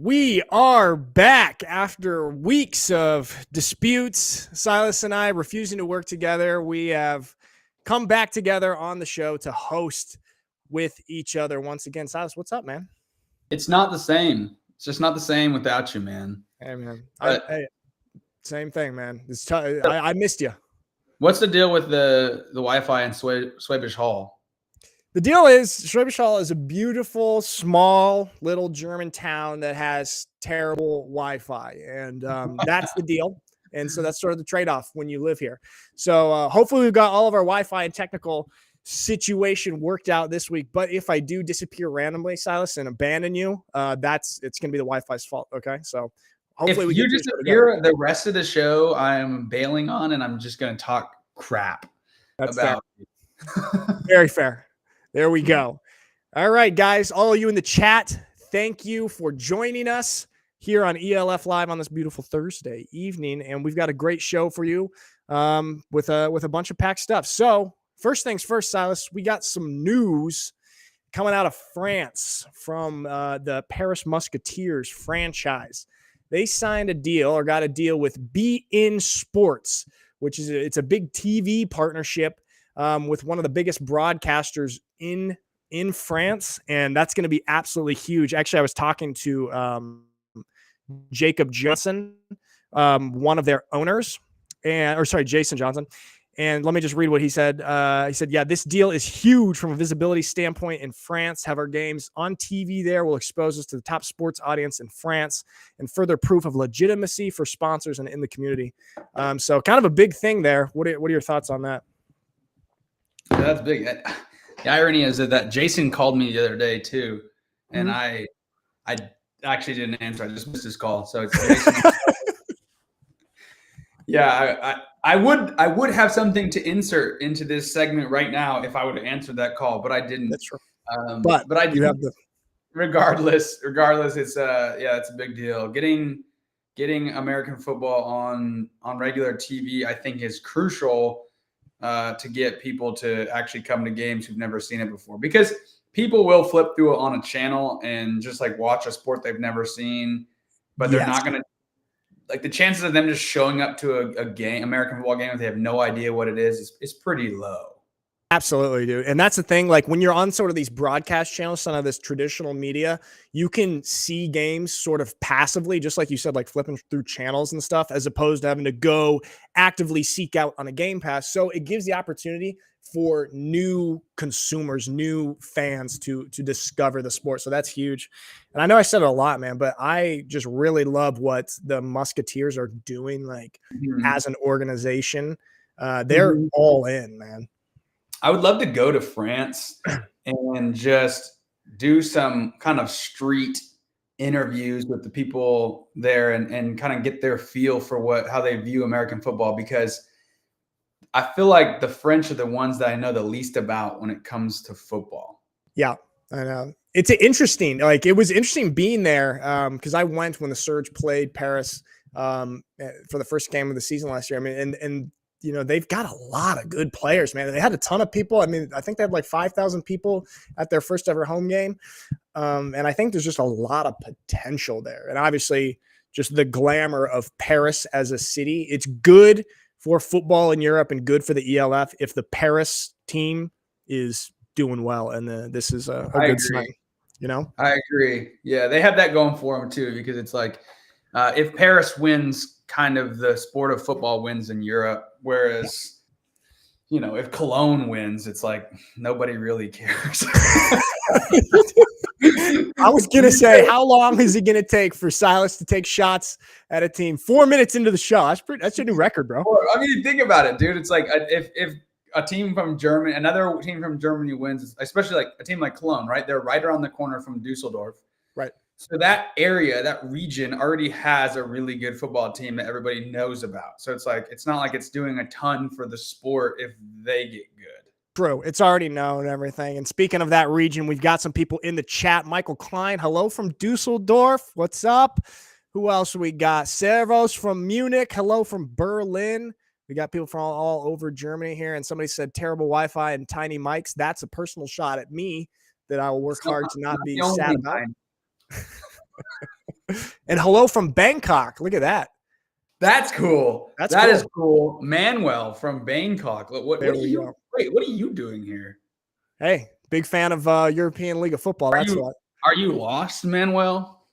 We are back after weeks of disputes. Silas and I refusing to work together. We have come back together on the show to host with each other once again. Silas, what's up, man? It's not the same. It's just not the same without you, man. Hey, man. Same thing, man. I missed you. What's the deal with the Wi-Fi in Schwäbisch Hall? The deal is Schwäbisch Hall is a beautiful, small, little German town that has terrible Wi-Fi, and that's the deal. And so that's sort of the trade-off when you live here. So hopefully we've got all of our Wi-Fi and technical situation worked out this week. But if I do disappear randomly, Silas, and abandon you, it's going to be the Wi-Fi's fault. Okay, so hopefully if you disappear the rest of the show, I'm bailing on, and I'm just going to talk crap about. Very fair. There we go. All right, guys, all of you in the chat, thank you for joining us here on ELF Live on this beautiful Thursday evening. And we've got a great show for you with a bunch of packed stuff. So first things first, Silas, we got some news coming out of France from the Paris Musketeers franchise. They signed a deal or got a deal with Be In Sports, which is it's a big TV partnership with one of the biggest broadcasters in France, and that's going to be absolutely huge. Actually, I was talking to Jacob Johnson, one of their owners, Jason Johnson, and let me just read what he said. He said, yeah, this deal is huge from a visibility standpoint in France. Have our games on TV there will expose us to the top sports audience in France and further proof of legitimacy for sponsors and in the community. So kind of a big thing there. What are your thoughts on that? Yeah, that's big. The irony is that Jason called me the other day too, and I actually didn't answer. I just missed his call. So it's Jason. Yeah, I would have something to insert into this segment right now if I would have answered that call, but I didn't. That's true. But I do have the. Regardless, it's it's a big deal. Getting American football on regular TV, I think, is crucial. To get people to actually come to games who've never seen it before, because people will flip through it on a channel and just like watch a sport they've never seen, but they're not going to like the chances of them just showing up to a game, American football game, if they have no idea what it is pretty low. Absolutely, dude. And that's the thing. Like when you're on sort of these broadcast channels, some of this traditional media, you can see games sort of passively, just like you said, like flipping through channels and stuff, as opposed to having to go actively seek out on a Game Pass. So it gives the opportunity for new consumers, new fans to discover the sport. So that's huge. And I know I said it a lot, man, but I just really love what the Musketeers are doing, like as an organization. They're all in, man. I would love to go to France and just do some kind of street interviews with the people there and kind of get their feel for how they view American football, because I feel like the French are the ones that I know the least about when it comes to football. Yeah, I know. It's interesting. Like it was interesting being there because I went when the Surge played Paris for the first game of the season last year. I mean, and you know, they've got a lot of good players, man. They had a ton of people. I mean, I think they had like 5,000 people at their first ever home game. And I think there's just a lot of potential there. And obviously just the glamour of Paris as a city. It's good for football in Europe and good for the ELF if the Paris team is doing well. And this is a good sign, you know? I agree. Yeah, they have that going for them too, because it's like if Paris wins, kind of the sport of football wins in Europe. Whereas, you know, if Cologne wins, it's like nobody really cares. I was going to say, how long is it going to take for Silas to take shots at a team? 4 minutes into the show. That's a new record, bro. I mean, think about it, dude. It's like if a team from Germany, another team from Germany wins, especially like a team like Cologne, right? They're right around the corner from Dusseldorf. Right. So that area, that region already has a really good football team that everybody knows about. So it's like, it's not like it's doing a ton for the sport if they get good. True. It's already known and everything. And speaking of that region, we've got some people in the chat. Michael Klein, hello from Dusseldorf. What's up? Who else we got? Servos from Munich. Hello from Berlin. We got people from all over Germany here. And somebody said terrible Wi-Fi and tiny mics. That's a personal shot at me that I will work hard to not be sad about. And hello from Bangkok. Look at that. That's cool. That cool. Is cool. Manuel from Bangkok. What are you? Wait, what are you doing here? Hey, big fan of European League of Football. Are you lost, Manuel?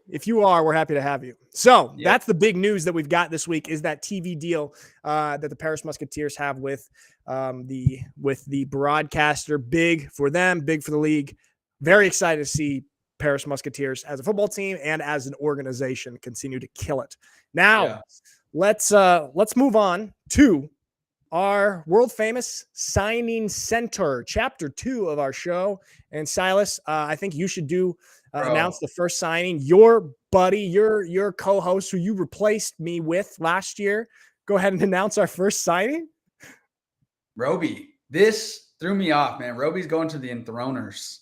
If you are, we're happy to have you. So that's the big news that we've got this week is that TV deal that the Paris Musketeers have with the broadcaster. Big for them, big for the league. Very excited to see Paris Musketeers as a football team and as an organization continue to kill it. Now, let's move on to our world famous signing center, chapter 2 of our show. And Silas, I think you should announce the first signing. Your buddy, your co-host who you replaced me with last year. Go ahead and announce our first signing. Roby, this threw me off, man. Roby's going to the Enthroners.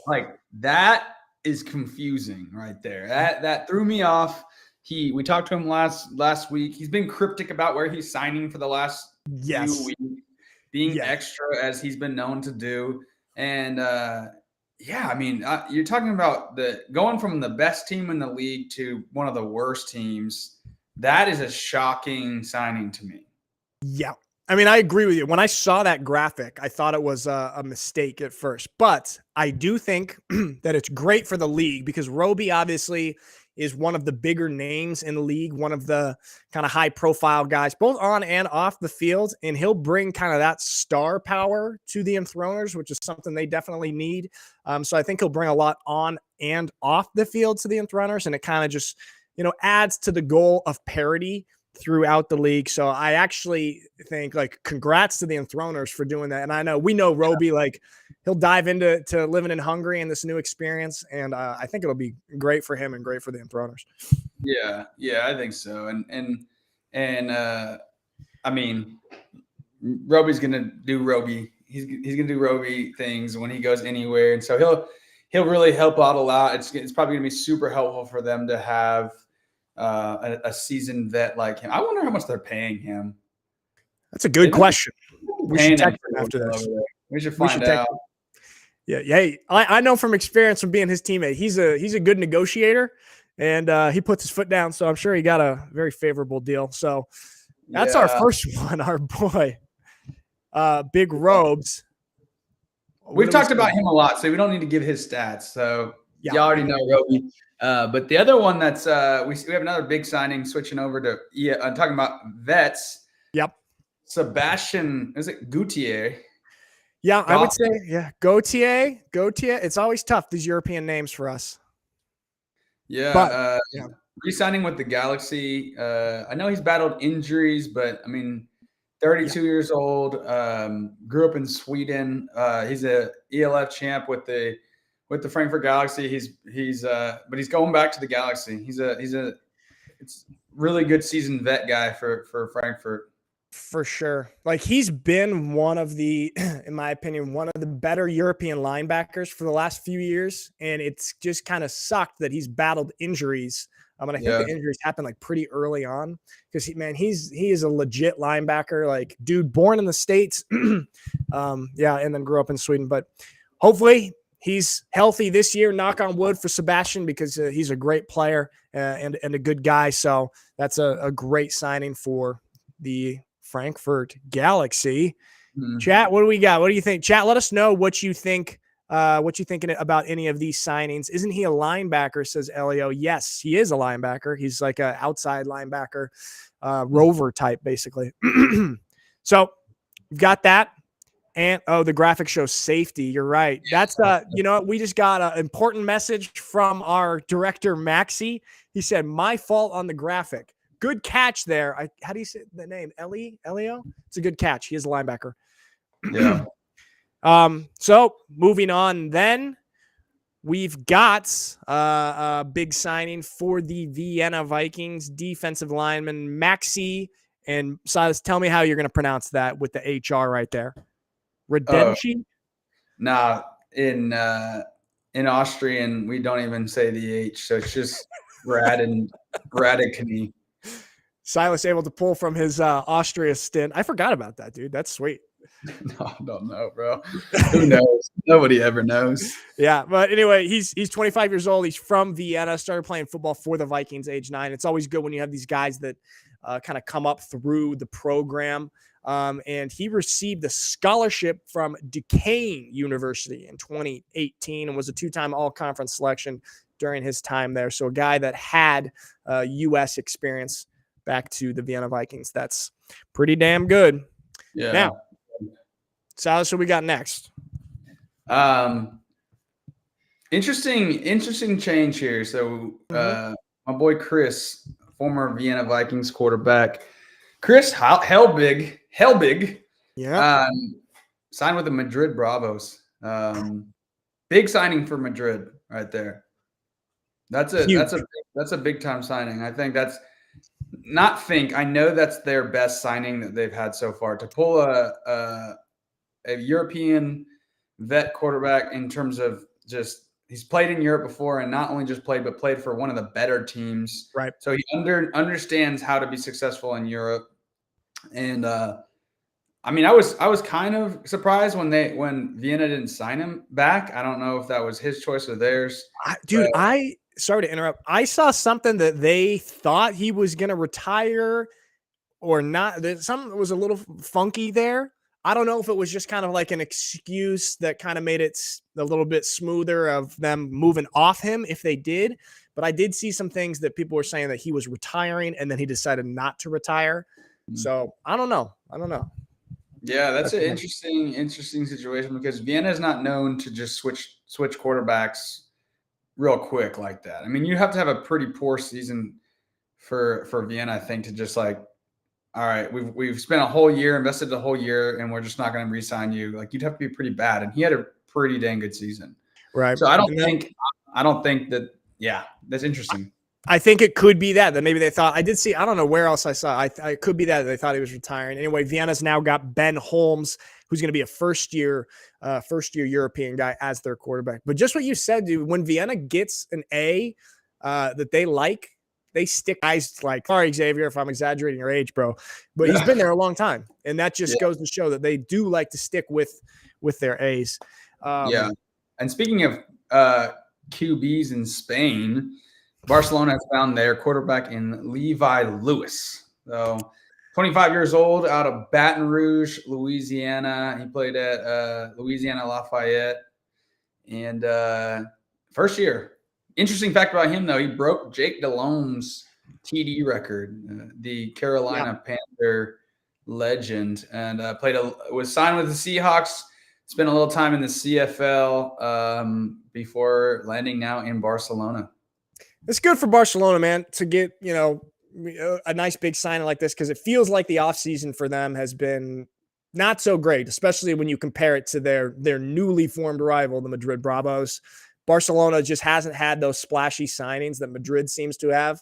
Like, that is confusing right there. That threw me off. We talked to him last week. He's been cryptic about where he's signing for the last few weeks, being extra as he's been known to do. And I mean, you're talking about going from the best team in the league to one of the worst teams. That is a shocking signing to me. Yeah. I mean, I agree with you. When I saw that graphic, I thought it was a mistake at first, but I do think that it's great for the league because Roby obviously is one of the bigger names in the league, one of the kind of high profile guys, both on and off the field. And he'll bring kind of that star power to the Enthroners, which is something they definitely need. So I think he'll bring a lot on and off the field to the Enthroners. And it kind of just, adds to the goal of parity throughout the league. So I actually think congrats to the Enthroners for doing that. And I know we know Roby, he'll dive into living in Hungary and this new experience. And I think it'll be great for him and great for the Enthroners. Yeah, I think so. And I mean, Roby's gonna do Roby. He's gonna do Roby things when he goes anywhere, and so he'll really help out a lot. It's probably gonna be super helpful for them to have a seasoned vet like him. I wonder how much they're paying him. That's a good question. We should text him after this. We should find out. Yeah. Hey, I know from experience from being his teammate, he's a good negotiator and he puts his foot down. So I'm sure he got a very favorable deal. So that's our first one, our boy, Big Robes. We've talked about him a lot, so we don't need to give his stats. So you already know Roby. But the other one that's we have another big signing switching over to I'm talking about vets. Yep. Sebastian, is it Gautier? Yeah, I would say, Gautier. It's always tough, these European names for us. Yeah. But, re-signing with the Galaxy. I know he's battled injuries, but I mean, 32 years old, grew up in Sweden. He's a ELF champ with the Frankfurt Galaxy. But he's going back to the Galaxy. It's really good seasoned vet guy for Frankfurt. For sure. He's been one of the, in my opinion, one of the better European linebackers for the last few years. And it's just kind of sucked that he's battled injuries. And I think the injuries happened pretty early on because he is a legit linebacker, dude born in the States. And then grew up in Sweden, but hopefully he's healthy this year, knock on wood for Sebastian, because he's a great player and a good guy. So that's a great signing for the Frankfurt Galaxy. Chat, what do we got? What do you think? Chat, let us know what you think. What you thinking about any of these signings? Isn't he a linebacker? Says Elio. Yes, he is a linebacker. He's like an outside linebacker, rover type, basically. So you've got that. And the graphic shows safety. You're right. That's we just got an important message from our director, Maxie. He said, "My fault on the graphic." Good catch there. How do you say the name? Elio? It's a good catch. He is a linebacker. Yeah. So moving on, then we've got a big signing for the Vienna Vikings defensive lineman Maxi. And Silas, tell me how you're going to pronounce that with the HR right there. Redenci? Nah, in Austrian we don't even say the H, so it's just Radicani. Silas able to pull from his Austria stint. I forgot about that, dude. That's sweet. No, I don't know, bro. Who knows? Nobody ever knows. Yeah, but anyway, he's 25 years old. He's from Vienna. Started playing football for the Vikings age 9. It's always good when you have these guys that kind of come up through the program. And he received a scholarship from Duquesne University in 2018 and was a 2-time all-conference selection during his time there. So a guy that had U.S. experience back to the Vienna Vikings. That's pretty damn good. Yeah. Now, Silas, what we got next? Interesting change here. So my boy Chris, former Vienna Vikings quarterback, Chris Helbig, yeah, signed with the Madrid Bravos. Big signing for Madrid right there. That's a big time signing. I think I know that's their best signing that they've had so far. To pull a European vet quarterback in terms of just he's played in Europe before, and not only just played, but played for one of the better teams. Right. So he understands how to be successful in Europe. And I mean, I was kind of surprised when Vienna didn't sign him back. I don't know if that was his choice or theirs. Sorry to interrupt. I saw something that they thought he was going to retire or not. Something was a little funky there. I don't know if it was just kind of like an excuse that kind of made it a little bit smoother of them moving off him if they did. But I did see some things that people were saying that he was retiring and then he decided not to retire. So I don't know. Yeah, that's an interesting situation because Vienna is not known to just switch quarterbacks real quick like that. I mean, you have to have a pretty poor season for Vienna, I think, to just like, all right, we've spent a whole year, invested the whole year, and we're just not going to re-sign you. Like, you'd have to be pretty bad, and he had a pretty dang good season, right? So I don't think that. Yeah, that's interesting. I think it could be that maybe they thought. I did see. I don't know where else I saw. It could be that they thought he was retiring. Anyway, Vienna's now got Ben Holmes, who's going to be a first year European guy as their quarterback. But just what you said, dude. When Vienna gets an A that they like, they stick guys like. Sorry, Xavier, if I'm exaggerating your age, bro, but he's been there a long time, and that just goes to show that they do like to stick with their A's. Yeah, and speaking of QBs in Spain. Barcelona has found their quarterback in Levi Lewis. So 25 years old, out of Baton Rouge, Louisiana. He played at Louisiana Lafayette. And first year. Interesting fact about him, though, he broke Jake Delhomme's TD record, the Carolina Panther legend, and was signed with the Seahawks, spent a little time in the CFL before landing now in Barcelona. It's good for Barcelona, man, to get, a nice big signing like this because it feels like the offseason for them has been not so great, especially when you compare it to their newly formed rival, the Madrid Bravos. Barcelona just hasn't had those splashy signings that Madrid seems to have.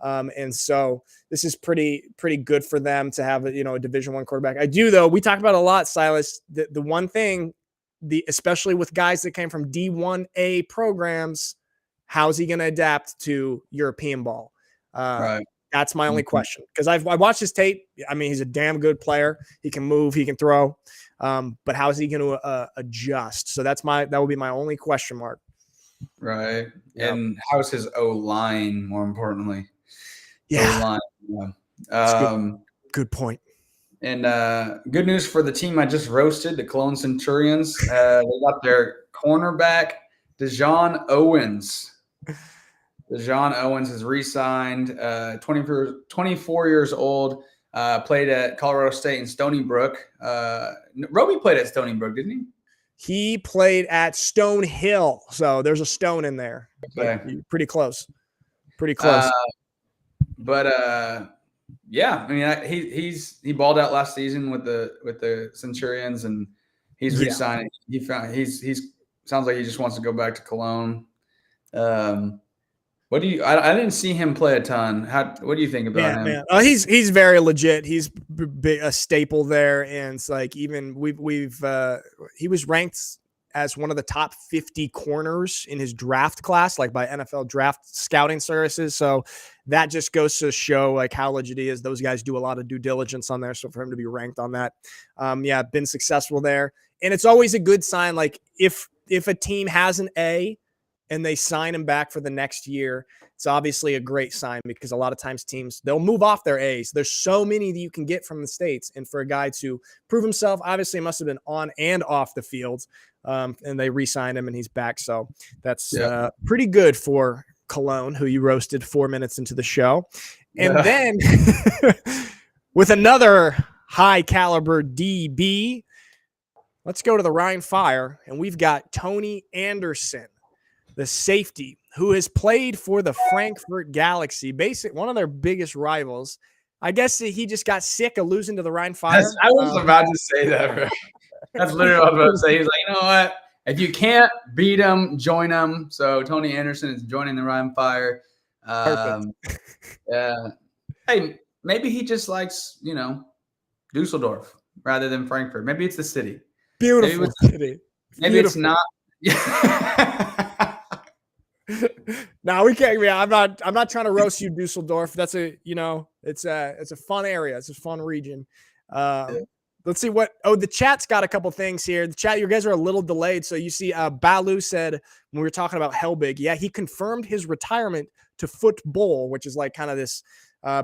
And so this is pretty good for them to have a Division I quarterback. I do, though. We talk about a lot, Silas. The one thing, especially with guys that came from D1A programs, how's he going to adapt to European ball? Right. That's my only question. Because I watched his tape. I mean, he's a damn good player. He can move. He can throw. But how is he going to adjust? So that will be my only question mark. Right. Yep. And how's his O-line, more importantly? Yeah. O-line. Yeah. Good point. And good news for the team I just roasted, the Cologne Centurions. They got their cornerback, DeJon Owens. DeJon Owens has re-signed, 24 years old, played at Colorado State and Stony Brook. Roby played at Stony Brook, didn't he? He played at Stone Hill. So there's a stone in there. Okay. Pretty close. Yeah, I mean, he balled out last season with the Centurions, and he's re-signing. He's sounds like he just wants to go back to Cologne. What do you? I didn't see him play a ton. What do you think about him? Man. He's very legit. He's a staple there, and it's like even he was ranked as one of the top 50 corners in his draft class, like by NFL draft scouting services. So that just goes to show like how legit he is. Those guys do a lot of due diligence on there. So for him to be ranked on that, been successful there. And it's always a good sign. Like if a team has an A and they sign him back for the next year, it's obviously a great sign, because a lot of times teams, they'll move off their A's. There's so many that you can get from the States. And for a guy to prove himself, obviously it must have been on and off the field. And they re-signed him and he's back. So that's pretty good for Cologne, who you roasted 4 minutes into the show. And then with another high caliber DB, let's go to the Rhine Fire. And we've got Tony Anderson, the safety, who has played for the Frankfurt Galaxy, one of their biggest rivals. I guess he just got sick of losing to the Rhine Fire. I was about to say that, bro. That's literally what I was about to say. He's like, you know what? If you can't beat them, join them. So Tony Anderson is joining the Rhine Fire. Hey, maybe he just likes, Dusseldorf rather than Frankfurt. Maybe it's the city. Beautiful city. Maybe it's not. No, we can't. I'm not trying to roast you, Dusseldorf. That's it's a fun area. It's a fun region. Let's see the chat's got a couple things here. The chat, you guys are a little delayed. So you see, Balu said when we were talking about Helbig, he confirmed his retirement to Football, which is like kind of this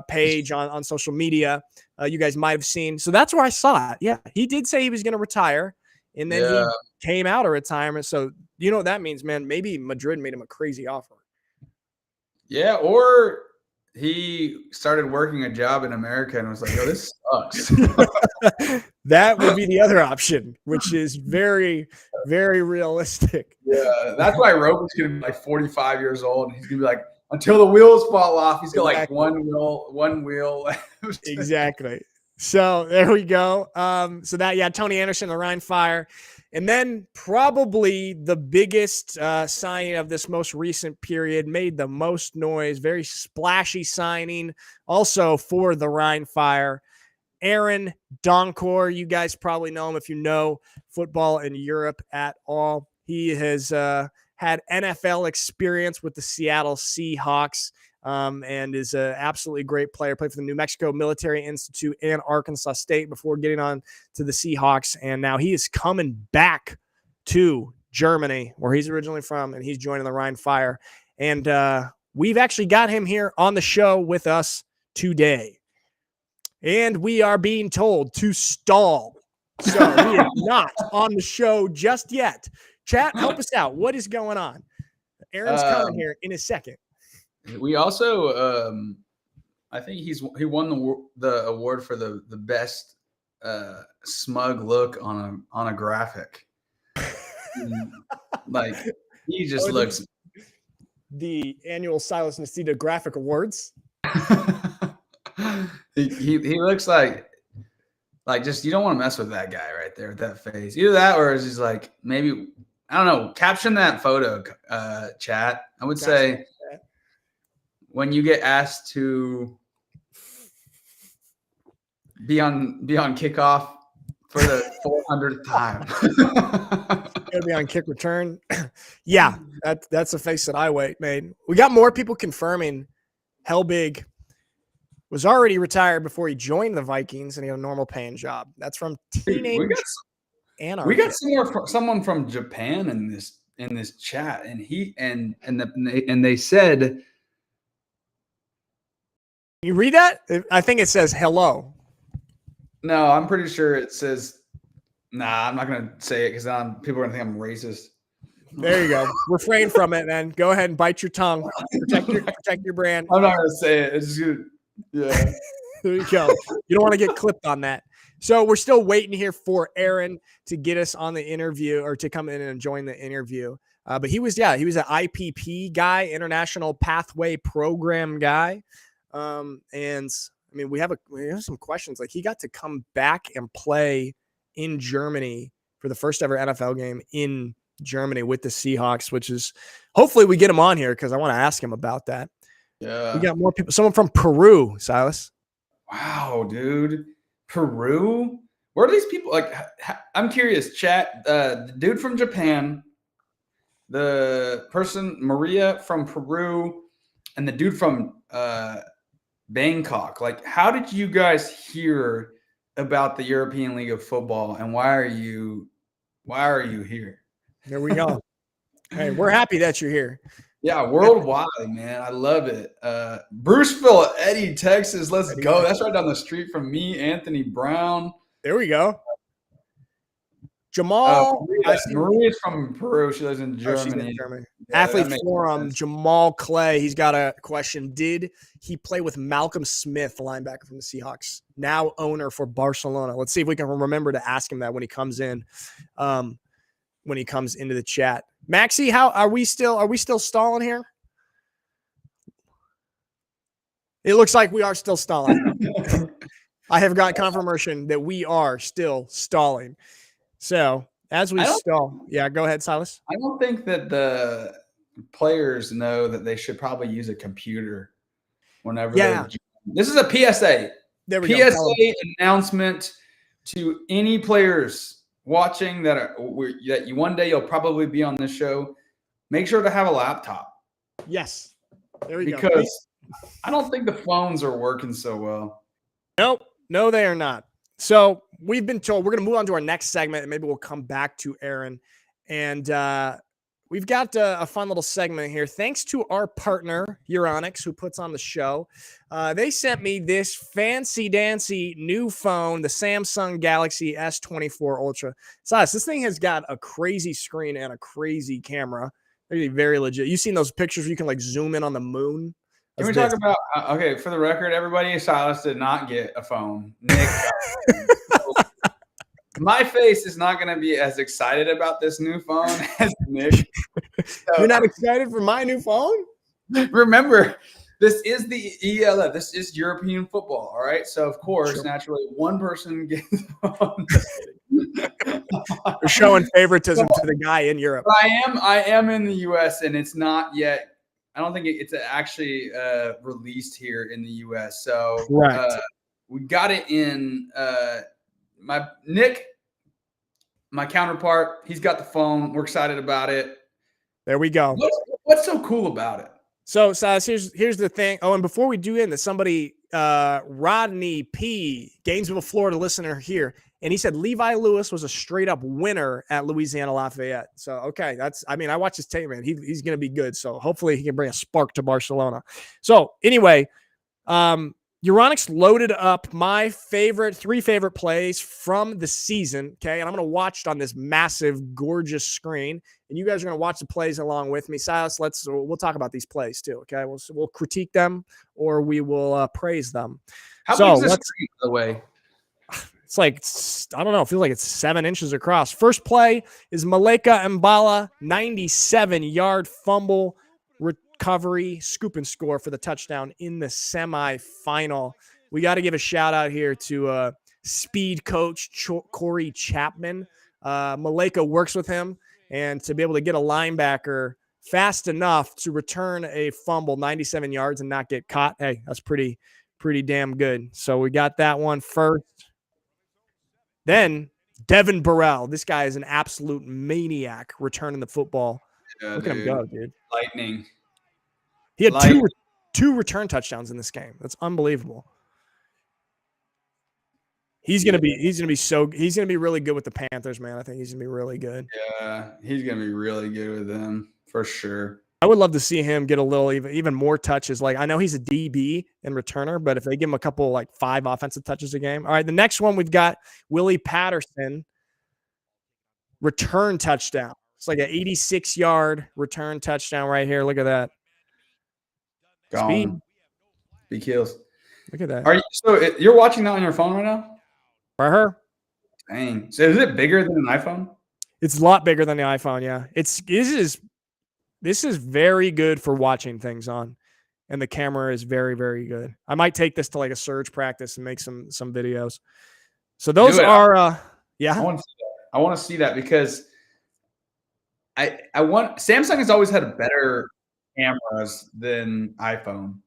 page on social media. You guys might have seen. So that's where I saw it. Yeah, he did say he was going to retire, and then he came out of retirement. So you know what that means, man? Maybe Madrid made him a crazy offer. Yeah, or he started working a job in America and was like, yo, this sucks. That would be the other option, which is very, very realistic. Yeah, that's why Roby's going to be like 45 years old. And he's going to be like, until the wheels fall off, he's got like one wheel left. Exactly. So there we go. Tony Anderson, the Rhine Fire. And then probably the biggest signing of this most recent period, made the most noise, very splashy signing, also for the Rhine Fire. Aaron Donkor, you guys probably know him if you know football in Europe at all. He has had NFL experience with the Seattle Seahawks. And is an absolutely great player. Played for the New Mexico Military Institute and Arkansas State before getting on to the Seahawks. And now he is coming back to Germany, where he's originally from, and he's joining the Rhine Fire. And we've actually got him here on the show with us today. And we are being told to stall. So we are not on the show just yet. Chat, help us out. What is going on? Aaron's coming here in a second. We also, I think he won the award for the best smug look on a graphic. Like he just looks. The annual Silas Nacita Graphic Awards. he looks like just you don't want to mess with that guy right there with that face. Either that or is he's like maybe I don't know. Caption that photo, chat. I would say. When you get asked to be on kickoff for the 400th time, gonna be on kick return. Yeah, that's a face that I made. We got more people confirming Helbig was already retired before he joined the Vikings, and he had a normal paying job. That's from Teenage Anarchy. We got someone from Japan in this chat, and they said. You read that? I think it says hello. No, I'm pretty sure it says. Nah, I'm not gonna say it because people are gonna think I'm racist. There you go. Refrain from it, man. Go ahead and bite your tongue. Protect your brand. I'm not gonna say it. It's just good. Yeah. There you go. You don't want to get clipped on that. So we're still waiting here for Aaron to get us on the interview or to come in and join the interview. But he was an IPP guy, International Pathway Program guy. And I mean, we have some questions. Like he got to come back and play in Germany for the first ever NFL game in Germany with the Seahawks, which is hopefully we get him on here because I want to ask him about that. Yeah. We got more people. Someone from Peru, Silas. Wow, dude. Peru? Where are these people? Like, I'm curious, chat. The dude from Japan, the person Maria from Peru, and the dude from Bangkok. Like, how did you guys hear about the European League of Football, and why are you here? There we go. Hey, we're happy that you're here. Yeah, worldwide, man. I love it. Bruceville, Eddie, Texas. Let's go. That's right down the street from me, Anthony Brown. There we go. Jamal. Maria's from Peru. She lives in Germany. She's in Germany. Yeah, Athlete Forum, Jamal Clay. He's got a question. Did he play with Malcolm Smith, the linebacker from the Seahawks, now owner for Barcelona? Let's see if we can remember to ask him that when he comes in. When he comes into the chat. Maxie, how are we still stalling here? It looks like we are still stalling. I have got confirmation that we are still stalling. So as we stall, yeah, go ahead, Silas. I don't think that the players know that they should probably use a computer whenever this is a PSA. There we go. PSA announcement to any players watching that you one day you'll probably be on this show. Make sure to have a laptop. Yes. There we go. Because I don't think the phones are working so well. Nope. No, they are not. So we've been told we're going to move on to our next segment, and maybe we'll come back to Aaron. And we've got a fun little segment here. Thanks to our partner, Euronics, who puts on the show. They sent me this fancy-dancy new phone, the Samsung Galaxy S24 Ultra. Silas, this thing has got a crazy screen and a crazy camera. They're very legit. You've seen those pictures where you can like zoom in on the moon? Can we talk about, okay, for the record, everybody, Silas did not get a phone. Nick got a phone. My face is not going to be as excited about this new phone as Nick. So, you're not excited for my new phone? Remember, this is the ELF. This is European football, all right? So, of course, naturally, one person gets a phone. You're showing favoritism to the guy in Europe. But I am in the U.S., and it's not yet. I don't think it's actually released here in the U.S. So we got it in Nick, my counterpart. He's got the phone. We're excited about it. There we go. What's so cool about it? So, Silas, here's the thing. Oh, and before we do end this, somebody, Rodney P., Gainesville, Florida listener here, and he said Levi Lewis was a straight up winner at Louisiana Lafayette. So, okay, I watch his tape, man. He's going to be good. So hopefully he can bring a spark to Barcelona. So anyway, Euronics loaded up my three favorite plays from the season. Okay. And I'm going to watch it on this massive, gorgeous screen. And you guys are going to watch the plays along with me. Silas, we'll talk about these plays too. Okay. We'll critique them or we will praise them. How big is this screen, by the way? It's like, I don't know. It feels like it's 7 inches across. First play is Maleka Mbala, 97-yard fumble recovery, scoop and score for the touchdown in the semifinal. We got to give a shout out here to speed coach Corey Chapman. Maleka works with him, and to be able to get a linebacker fast enough to return a fumble 97 yards and not get caught, hey, that's pretty damn good. So we got that one first. Then Devin Burrell. This guy is an absolute maniac returning the football. Yeah, look at him go, dude. Lightning. He had two return touchdowns in this game. That's unbelievable. He's gonna be really good with the Panthers, man. I think he's gonna be really good. Yeah, he's gonna be really good with them for sure. I would love to see him get a little even more touches. Like, I know he's a DB and returner, but if they give him a couple, like 5 offensive touches a game. All right, the next one we've got Willie Patterson, return touchdown. It's like an 86-yard return touchdown right here. Look at that. Speed. Big kills. Look at that. You're watching that on your phone right now? Right here. Dang. So is it bigger than an iPhone? It's a lot bigger than the iPhone, yeah. This is very good for watching things on, and the camera is very, very good. I might take this to like a surge practice and make some videos. So those are yeah. I want to see that because Samsung has always had better cameras than iPhone,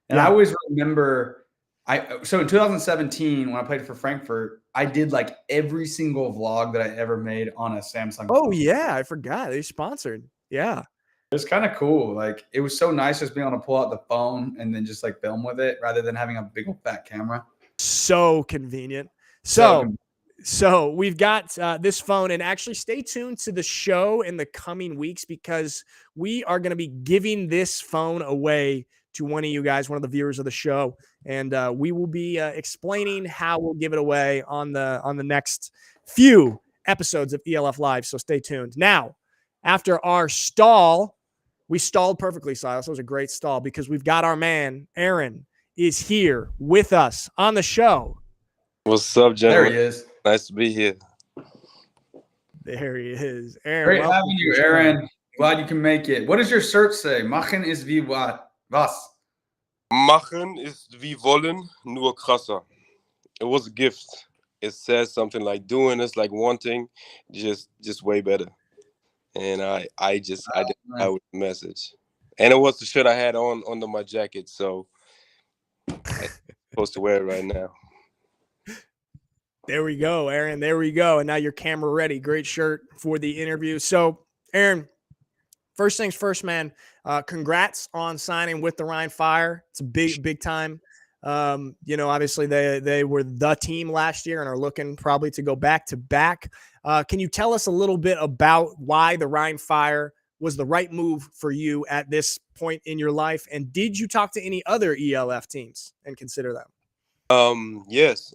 and I always remember So in 2017, when I played for Frankfurt, I did like every single vlog that I ever made on a Samsung Oh phone. yeah, I forgot they sponsored. Yeah, it was kind of cool. Like it was so nice just being able to pull out the phone and then just like film with it rather than having a big old fat camera. So convenient. So we've got this phone, and actually stay tuned to the show in the coming weeks because we are going to be giving this phone away to one of you guys, one of the viewers of the show, and we will be explaining how we'll give it away on the next few episodes of ELF Live. So stay tuned. Now, after our stall, we stalled perfectly, Silas. That was a great stall because we've got our man Aaron is here with us on the show. What's up, gentlemen? There he is. Nice to be here. There he is. Aaron, great having you, Aaron. Glad you can make it. What does your shirt say? Machen ist wie what? Was? Machen ist wie wollen, nur krasser. It was a gift. It says something like doing is like wanting, just way better. And I did with the message. And it was the shirt I had on under my jacket, so I'm supposed to wear it right now. There we go, Aaron. There we go. And now you're camera ready. Great shirt for the interview. So, Aaron, first things first, man. Congrats on signing with the Rhine Fire. It's a big time. Obviously they were the team last year and are looking probably to go back to back. Can you tell us a little bit about why the Rhine Fire was the right move for you at this point in your life? And did you talk to any other ELF teams and consider them? Yes.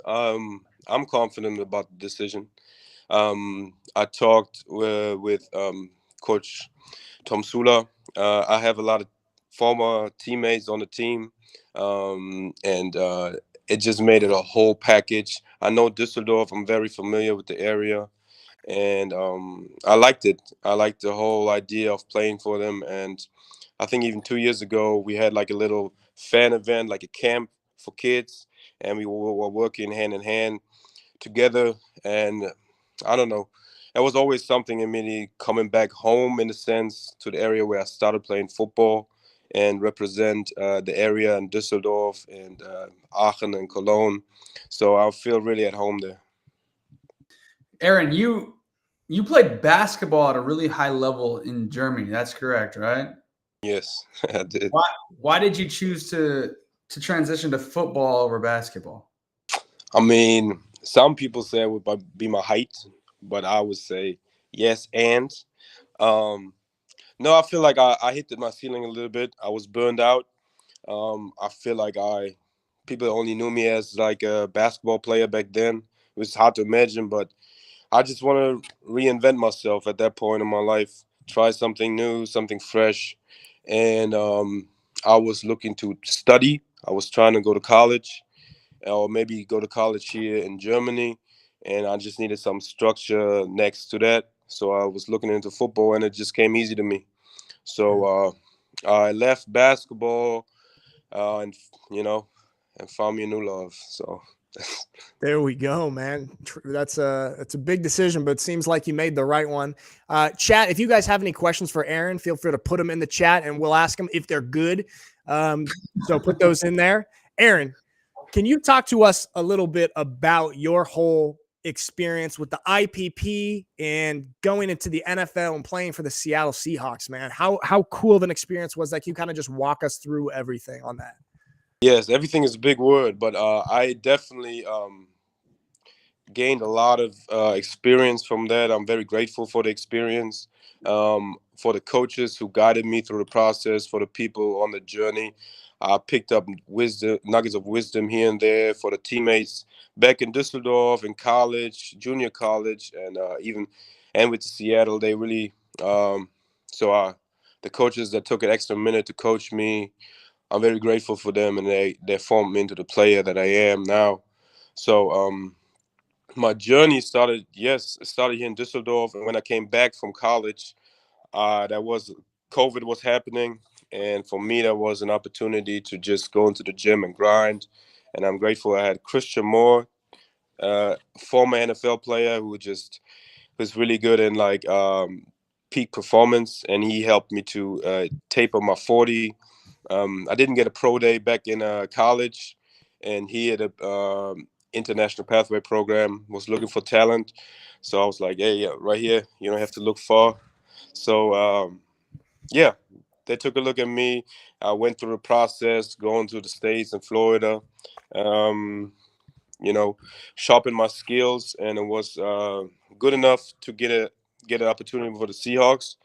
I'm confident about the decision. I talked with Coach Tom Sula. I have a lot of former teammates on the team, and it just made it a whole package. I know Düsseldorf. I'm very familiar with the area, and I liked it. I liked the whole idea of playing for them. And I think even 2 years ago, we had like a little fan event, like a camp for kids, and we were working hand in hand together. And I don't know, there was always something in me coming back home, in a sense, to the area where I started playing football and represent the area in Düsseldorf and Aachen and Cologne. So I feel really at home there. Aaron, you played basketball at a really high level in Germany. That's correct, right? Yes, I did. Why did you choose to transition to football over basketball? I mean, some people say it would be my height, but I would say yes. And no, I feel like I hit my ceiling a little bit. I was burned out. I feel like people only knew me as like a basketball player back then. It was hard to imagine, but I just want to reinvent myself at that point in my life, try something new, something fresh. And I was looking to study. I was trying to go to college, or maybe go to college here in Germany. And I just needed some structure next to that. So I was looking into football, and it just came easy to me. So I left basketball and found me a new love. So there we go, man. That's a big decision, but it seems like you made the right one. Chat, if you guys have any questions for Aaron, feel free to put them in the chat and we'll ask them if they're good. So put those in there. Aaron, can you talk to us a little bit about your whole experience with the IPP and going into the NFL and playing for the Seattle Seahawks, man? How cool of an experience was that? Can you kind of just walk us through everything on that? Yes, everything is a big word, but I definitely gained a lot of experience from that. I'm very grateful for the experience, for the coaches who guided me through the process, for the people on the journey. I picked up nuggets of wisdom here and there, for the teammates back in Düsseldorf, in college, junior college, and with Seattle. They really the coaches that took an extra minute to coach me, I'm very grateful for them, and they formed me into the player that I am now. So my journey started here in Düsseldorf, and when I came back from college, COVID was happening. And for me, that was an opportunity to just go into the gym and grind. And I'm grateful I had Christian Moore, former NFL player who was really good in like peak performance. And he helped me to taper my 40. I didn't get a pro day back in college. and he had a international pathway program, was looking for talent. So I was like, hey, yeah, right here, you don't have to look far. So yeah, they took a look at me. I went through the process, going to the States and Florida, you know, sharpen my skills, and it was good enough to get an opportunity for the Seahawks.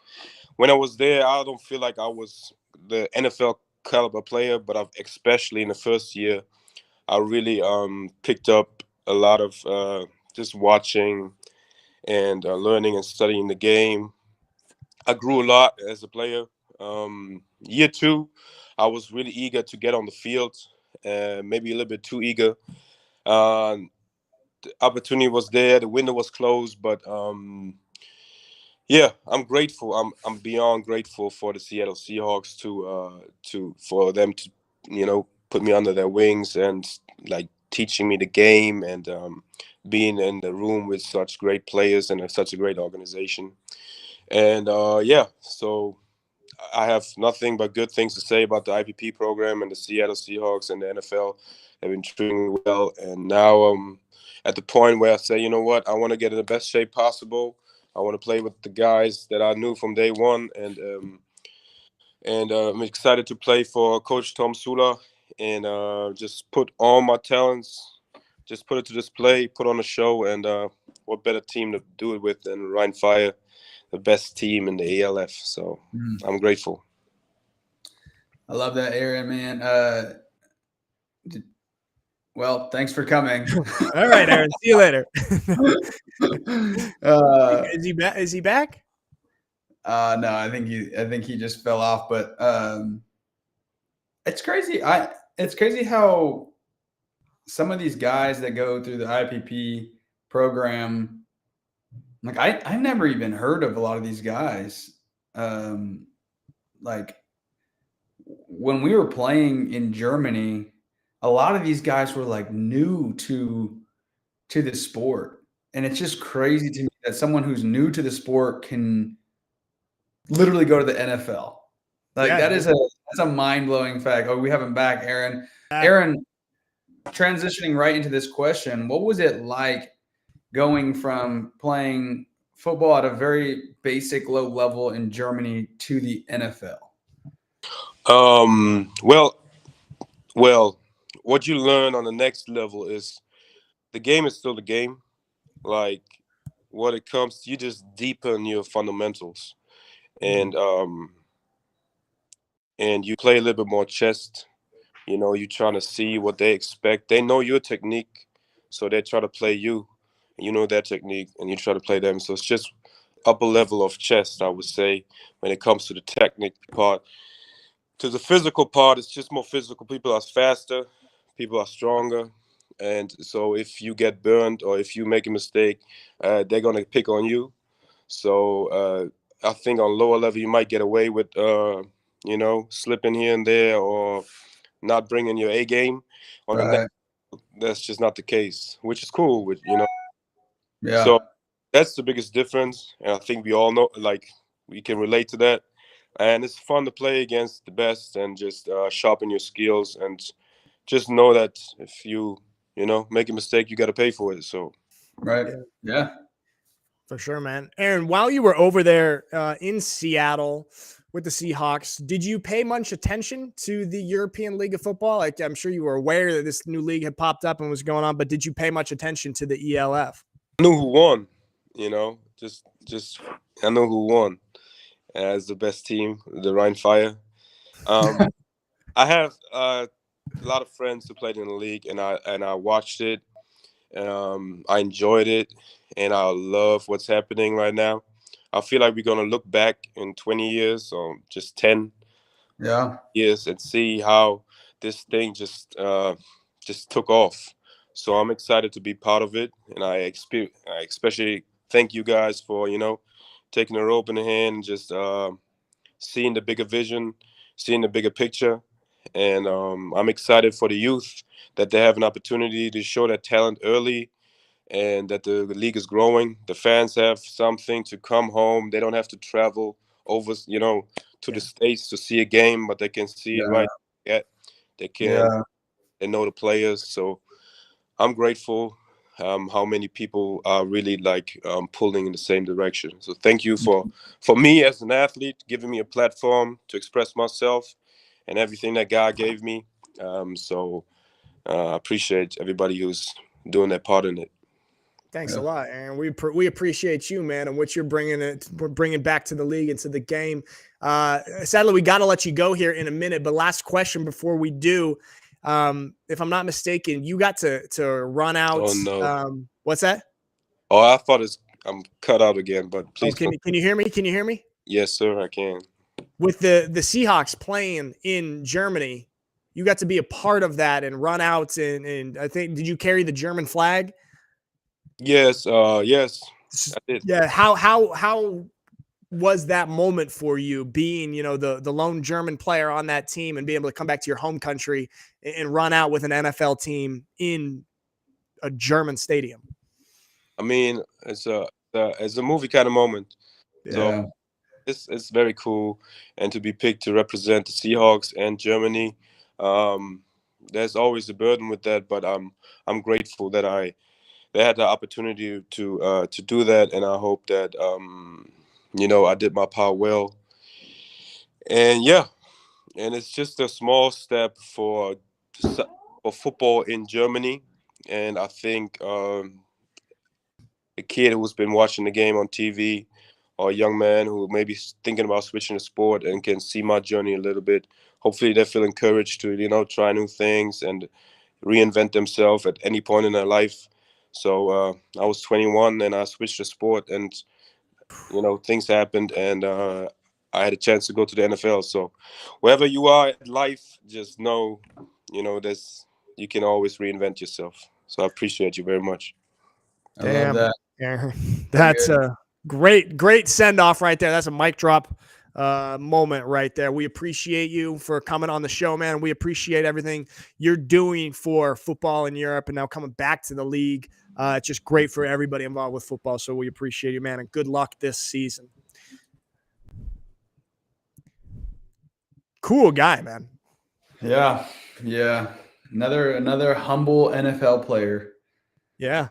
When I was there, I don't feel like I was the NFL caliber player, but especially in the first year, I really picked up a lot of just watching and learning and studying the game. I grew a lot as a player. Year two, I was really eager to get on the field, maybe a little bit too eager. Uh, the opportunity was there, the window was closed, but yeah, I'm grateful. I'm beyond grateful for the Seattle Seahawks for them to put me under their wings and like teaching me the game and being in the room with such great players and such a great organization. And yeah, so I have nothing but good things to say about the IPP program and the Seattle Seahawks and the NFL. Have been treating me well, and now I'm at the point where I say, you know what, I want to get in the best shape possible. I want to play with the guys that I knew from day one, and I'm excited to play for Coach Tom Sula and just put all my talents, just put it to display, put on a show, and what better team to do it with than Ryan Fire, the best team in the ALF. So I'm grateful. I love that, Aaron, man. Well, thanks for coming. All right, Aaron. See you later. Is he back? No, I think he just fell off. But it's crazy. It's crazy how some of these guys that go through the IPP program, like I never even heard of a lot of these guys. Like when we were playing in Germany, a lot of these guys were like new to the sport. And it's just crazy to me that someone who's new to the sport can literally go to the NFL. Like that's a mind-blowing fact. Oh, we have him back, Aaron. Aaron, transitioning right into this question, what was it like going from playing football at a very basic low level in Germany to the NFL? Well, what you learn on the next level is the game is still the game. Like what it comes to, you just deepen your fundamentals, and you play a little bit more chess. You know, you're trying to see what they expect. They know your technique, so they try to play you. You know their technique, and you try to play them. So it's just upper level of chess, I would say, when it comes to the technique part. To the physical part, it's just more physical. People are faster, people are stronger, and so if you get burned or if you make a mistake, they're gonna pick on you. So I think on lower level you might get away with slipping here and there or not bringing your A game. On the next, that's just not the case, which is cool. Yeah. So that's the biggest difference, and I think we all know, like, we can relate to that. And it's fun to play against the best and just sharpen your skills and just know that if you make a mistake, you got to pay for it. So right, yeah. For sure, man. Aaron, while you were over there in Seattle with the Seahawks, did you pay much attention to the European League of Football? Like, I'm sure you were aware that this new league had popped up and was going on, but did you pay much attention to the ELF? I knew who won, just I know who won as the best team, the Rhine Fire. I have a lot of friends who played in the league, and I watched it. I enjoyed it, and I love what's happening right now. I feel like we're gonna look back in 20 years or just 10 years and see how this thing just took off. So I'm excited to be part of it, and I especially thank you guys for taking the rope in the hand and just seeing the bigger vision, seeing the bigger picture. And I'm excited for the youth that they have an opportunity to show their talent early and that the league is growing. The fans have something to come home. They don't have to travel over, to the States to see a game, but they can see it right. Yeah, they can They know the players, so I'm grateful. How many people are really like pulling in the same direction. So thank you for me as an athlete, giving me a platform to express myself and everything that God gave me. I appreciate everybody who's doing their part in it. Thanks a lot, Aaron. We appreciate you, man, and what you're bringing back to the league and to the game. Sadly, we got to let you go here in a minute, but last question before we do. If I'm not mistaken, you got to run out. Oh no! What's that? Oh, I thought I'm cut out again, but please. Can you hear me? Can you hear me? Yes, sir, I can. With the Seahawks playing in Germany, you got to be a part of that and run out and I think, did you carry the German flag? Yes, yes, I did. Yeah. How was that moment for you, being, the lone German player on that team and being able to come back to your home country and run out with an NFL team in a German stadium? I mean, it's a movie kind of moment. Yeah. So it's very cool, and to be picked to represent the Seahawks and Germany, there's always a burden with that, but I'm grateful that they had the opportunity to do that, and I hope that I did my part well. And yeah, and it's just a small step for football in Germany, and I think a kid who's been watching the game on TV, or a young man who may be thinking about switching the sport and can see my journey a little bit, hopefully they feel encouraged to try new things and reinvent themselves at any point in their life. So I was 21 and I switched the sport, and things happened, and I had a chance to go to the NFL. So wherever you are in life, just know, you can always reinvent yourself. So I appreciate you very much. Damn, I love that. That's a great send off right there. That's a mic drop moment right there. We appreciate you for coming on the show, man. We appreciate everything you're doing for football in Europe and now coming back to the league. It's just great for everybody involved with football. So we appreciate you, man, and good luck this season. Cool guy, man. Yeah. Another humble NFL player. Yeah.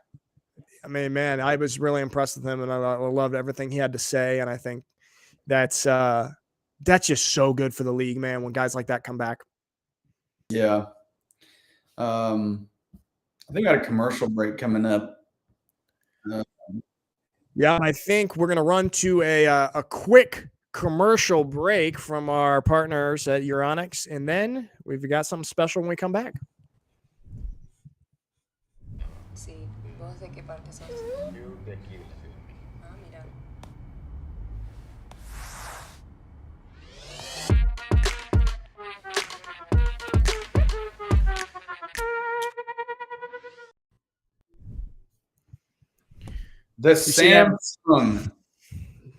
I mean, man, I was really impressed with him, and I loved everything he had to say. And I think that's just so good for the league, man, when guys like that come back. Yeah. I think I got a commercial break coming up. Yeah, I think we're going to run to a quick commercial break from our partners at Euronics, and then we've got something special when we come back. Sí, ¿vos de qué parte sos? Yo de aquí de la ciudad. Ah, mira. The Samsung.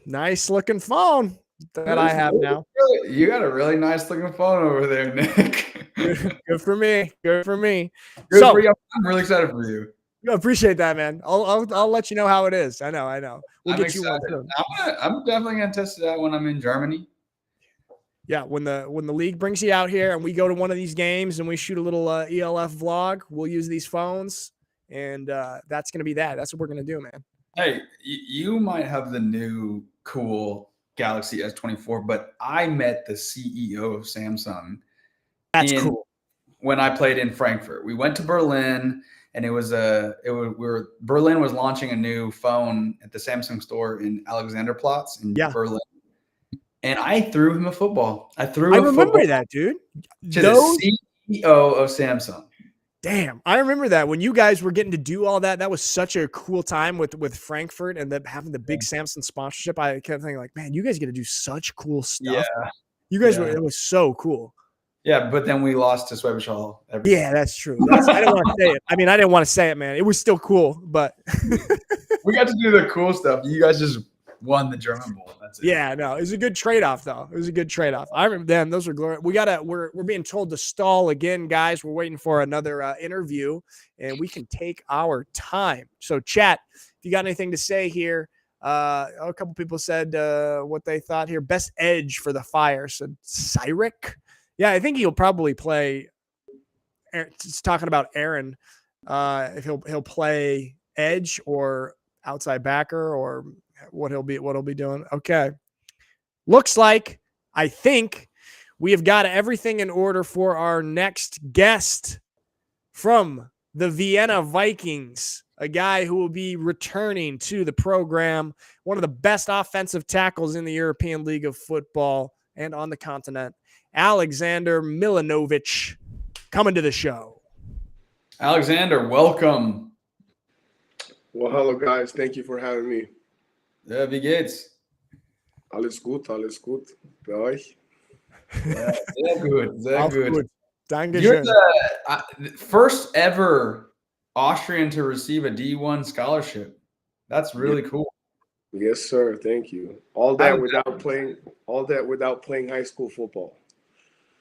Nice looking phone that I have now. You got a really nice looking phone over there, Nick. Good for me. Good for me. Good for you. I'm really excited for you. I appreciate that, man. I'll let you know how it is. I know. We'll get excited. You one too. I'm definitely gonna test it out when I'm in Germany. Yeah, when the league brings you out here and we go to one of these games and we shoot a little ELF vlog, we'll use these phones, and that's gonna be that. That's what we're gonna do, man. Hey, you might have the new cool Galaxy S24, but I met the CEO of Samsung. That's cool. When I played in Frankfurt, we went to Berlin, and Berlin was launching a new phone at the Samsung store in Alexanderplatz in Berlin, and I threw him a football. I remember that, dude. To the CEO of Samsung. Damn, I remember that when you guys were getting to do all that. That was such a cool time with Frankfurt and having the big Samsung sponsorship. I kept thinking, like, man, you guys get to do such cool stuff. Yeah, you guys were. It was so cool. Yeah, but then we lost to Schwäbisch Hall. Yeah, that's true. I didn't want to say it. I mean, I didn't want to say it, man. It was still cool, but we got to do the cool stuff. You guys just won the German Bowl. That's it. Yeah, no, it was a good trade-off, though. It was a good trade-off. I remember them; those were glorious. We're being told to stall again, guys. We're waiting for another interview, and we can take our time. So, chat, if you got anything to say here, a couple people said what they thought here. Best edge for the Fire said Cyric. Yeah, I think he'll probably play it's talking about Aaron, if he'll play edge or outside backer or what he'll be doing. Okay. Looks like, I think we have got everything in order for our next guest from the Vienna Vikings, a guy who will be returning to the program, one of the best offensive tackles in the European League of Football and on the continent, Alexander Milanovic, coming to the show. Alexander, welcome. Well, hello, guys. Thank you for having me. Ja, wie geht's? Alles gut, alles gut. Bei euch? Yeah, sehr gut, sehr gut. Danke You're schön. the first ever Austrian to receive a D1 scholarship. That's really cool. Yes, sir. Thank you. All that without playing high school football.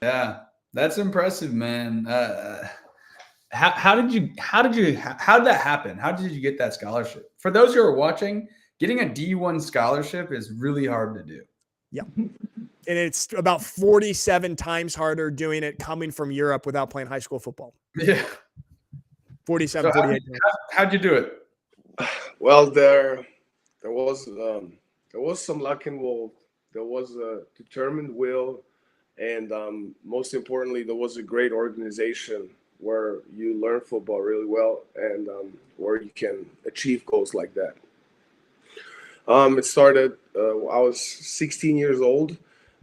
Yeah, that's impressive, man. How did that happen? How did you get that scholarship? For those who are watching, getting a D1 scholarship is really hard to do. Yeah. And it's about 47 times harder doing it coming from Europe without playing high school football. Yeah. 47, So 48. How'd you do it? Well, there was some luck involved. There was a determined will, and most importantly, there was a great organization where you learn football really well and where you can achieve goals like that. It started, I was 16 years old,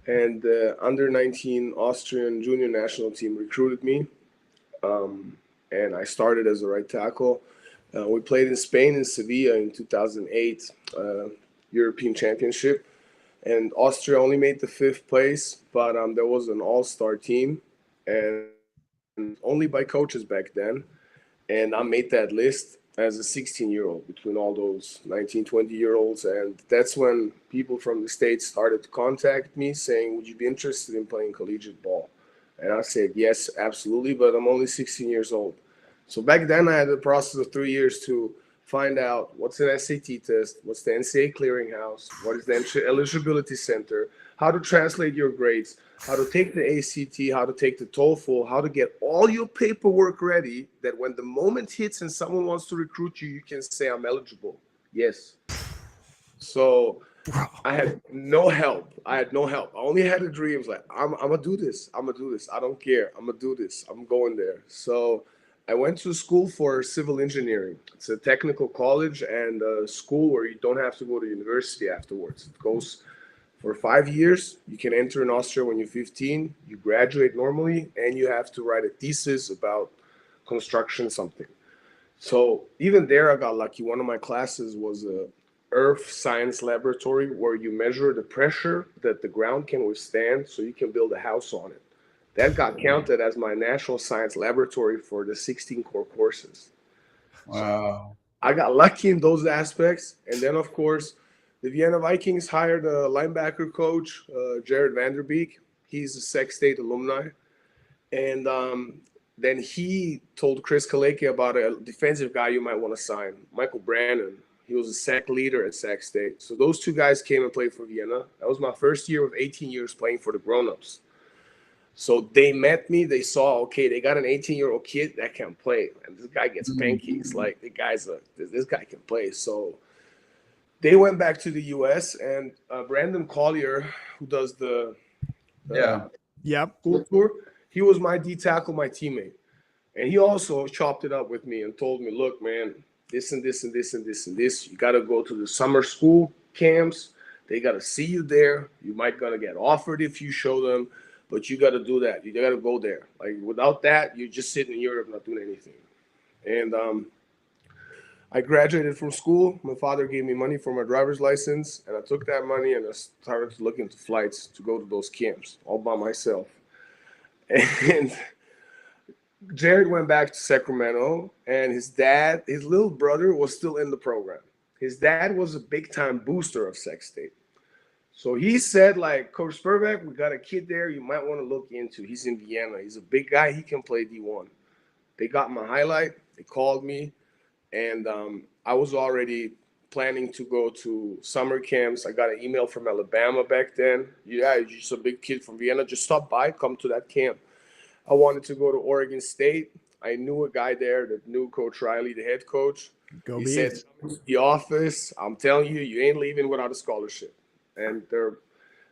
and the under-19 Austrian junior national team recruited me, and I started as a right tackle. We played in Spain, in Sevilla in 2008, European Championship, and Austria only made the 5th place, but there was an all-star team, and only by coaches back then, and I made that list as a 16-year-old between all those 19, 20-year-olds. And that's when people from the States started to contact me saying, would you be interested in playing collegiate ball? And I said, yes, absolutely, but I'm only 16 years old. So back then I had a process of 3 years to find out what's an SAT test, what's the NCAA clearinghouse, what is the eligibility center, how to translate your grades, how to take the ACT, how to take the TOEFL, how to get all your paperwork ready that when the moment hits and someone wants to recruit you, you can say, I'm eligible. Yes. So I had no help. I only had a dream. I was like, I'm going to do this. I'm going to do this. I don't care. I'm going to do this. I'm going there. So I went to school for civil engineering. It's a technical college and a school where you don't have to go to university afterwards. It goes for 5 years. You can enter in Austria when you're 15. You graduate normally, and you have to write a thesis about construction something. So even there, I got lucky. One of my classes was a earth science laboratory where you measure the pressure that the ground can withstand so you can build a house on it. That got counted as my national science laboratory for the 16 core courses. Wow. So I got lucky in those aspects. And then, of course, the Vienna Vikings hired a linebacker coach, Jared Vanderbeek. He's a Sac State alumni. And then he told Chris Kaleki about a defensive guy you might want to sign, Michael Brandon. He was a sack leader at Sac State. So those two guys came and played for Vienna. That was my first year of 18 years playing for the grown-ups. So they met me. They saw, okay, they got an 18-year-old kid that can play. And this guy gets pancakes. Like, this guy can play. So they went back to the U.S. and Brandon Collier, who does the school tour, he was my D tackle, my teammate. And he also chopped it up with me and told me, look, man, this and this and this and this and this. You got to go to the summer school camps. They got to see you there. You might gonna get offered if you show them. But you got to do that. You got to go there. Like, without that, you're just sitting in Europe not doing anything. And I graduated from school. My father gave me money for my driver's license, and I took that money and I started to look into flights to go to those camps all by myself. And Jared went back to Sacramento, and his little brother, was still in the program. His dad was a big-time booster of Sac State. So he said, like, Coach Spurbeck, we got a kid there you might want to look into. He's in Vienna. He's a big guy. He can play D1. They got my highlight. They called me, and I was already planning to go to summer camps. I got an email from Alabama back then. Yeah, you're just a big kid from Vienna. Just stop by, come to that camp. I wanted to go to Oregon State. I knew a guy there that knew Coach Riley, the head coach. Go He Bees. said, "Come to the office. I'm telling you, you ain't leaving without a scholarship." And their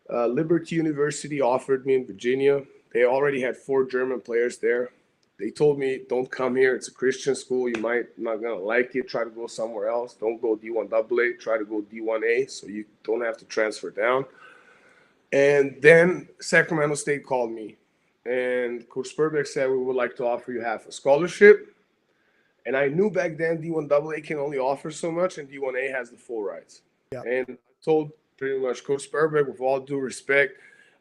Liberty University offered me in Virginia. They already had 4 German players there. They told me, "Don't come here. It's a Christian school. You might not gonna like it. Try to go somewhere else. Don't go D1AA. Try to go D1A so you don't have to transfer down." And then Sacramento State called me, and Coach Spurbeck said, "We would like to offer you half a scholarship." And I knew back then D1AA can only offer so much, and D1A has the full rights. Yeah. And I told pretty much Coach Spurbeck, with all due respect,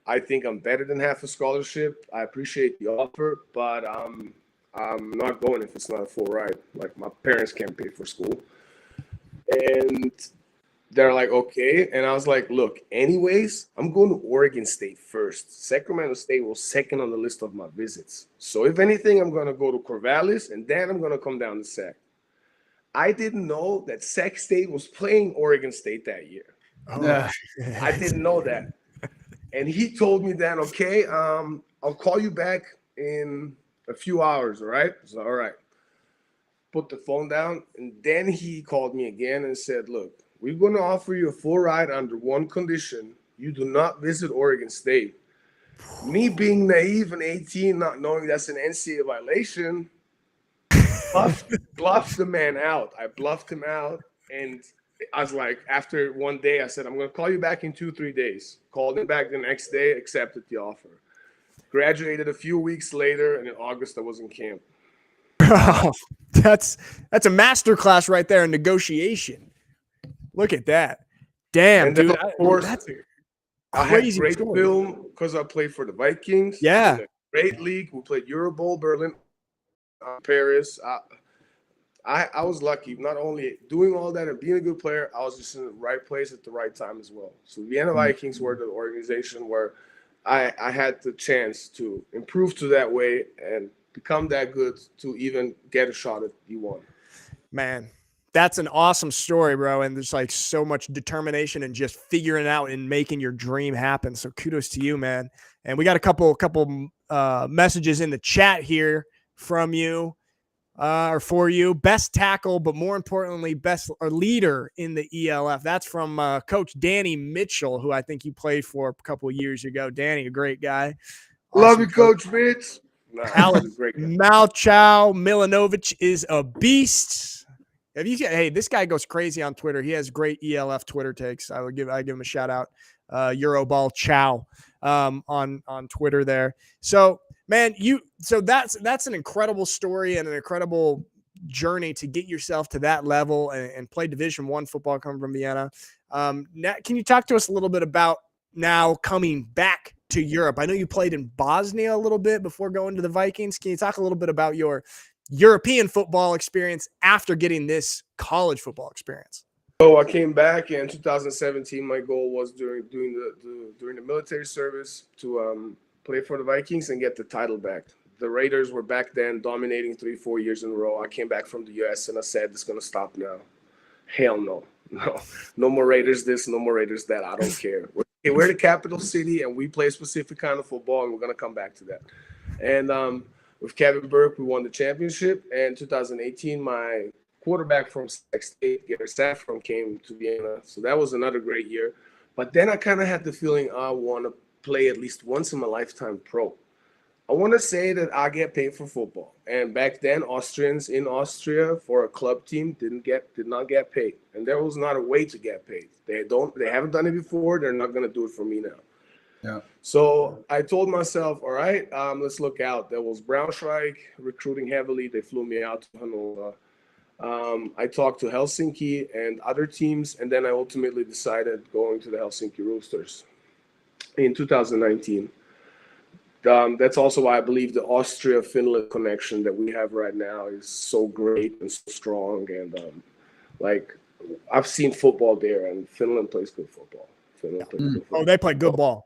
I think I'm better than half a scholarship. I appreciate the offer, but I'm not going if it's not a full ride. Like, my parents can't pay for school. And they're like, okay. And I was like, look, anyways, I'm going to Oregon State first. Sacramento State was second on the list of my visits. So if anything, I'm going to go to Corvallis, and then I'm going to come down to Sac. I didn't know that Sac State was playing Oregon State that year. Oh, I didn't know that. And he told me then, okay, I'll call you back in a few hours, all right? So, all right. Put the phone down, and then he called me again and said, look, we're going to offer you a full ride under one condition. You do not visit Oregon State. Me being naive and 18, not knowing that's an NCAA violation, bluffed the man out. I bluffed him out, and I was like, after one day, I said, I'm going to call you back in 2-3 days. Called him back the next day, accepted the offer. Graduated a few weeks later, and in August, I was in camp. Oh, that's a masterclass right there in negotiation. Look at that. Damn, And then, dude. of course, That's I had great film because I played for the Vikings. Yeah. Great league. We played Euro Bowl, Berlin, Paris. I was lucky. Not only doing all that and being a good player, I was just in the right place at the right time as well. So Vienna Vikings were the organization where I had the chance to improve to that way and become that good to even get a shot at D1. Man, that's an awesome story, bro. And there's like so much determination and just figuring out and making your dream happen. So kudos to you, man. And we got a couple messages in the chat here from you or for you. Best tackle, but more importantly, best or leader in the ELF. That's from Coach Danny Mitchell, who I think you played for a couple of years ago. Danny, a great guy. Love you, Coach Mitch. Alex Malchow Milanovic is a beast. Hey, this guy goes crazy on Twitter. He has great ELF Twitter takes. I give him a shout out. Euroball Chow on Twitter there. So, man, that's an incredible story and an incredible journey to get yourself to that level and play Division I football coming from Vienna. Now, can you talk to us a little bit about now coming back to Europe? I know you played in Bosnia a little bit before going to the Vikings. Can you talk a little bit about your European football experience after getting this college football experience? So I came back in 2017. My goal was during the military service to play for the Vikings and get the title back. The Raiders were back then dominating 3-4 years in a row. I came back from the US and I said, it's going to stop now. Hell no. No more Raiders this, no more Raiders that. I don't care. We're the capital city and we play a specific kind of football, and we're going to come back to that. And with Kevin Burke, we won the championship. And 2018, my quarterback from Sac State, Garrett Saffron, came to Vienna. So that was another great year. But then I kind of had the feeling I want to play at least once in my lifetime pro. I want to say that I get paid for football. And back then, Austrians in Austria for a club team did not get paid. And there was not a way to get paid. They haven't done it before. They're not going to do it for me now. Yeah. So I told myself, all right, let's look out. There was Braunschweig recruiting heavily. They flew me out to Hannover. I talked to Helsinki and other teams, and then I ultimately decided going to the Helsinki Roosters in 2019. That's also why I believe the Austria-Finland connection that we have right now is so great and so strong. And I've seen football there, and Finland plays good football. Oh, they play good ball.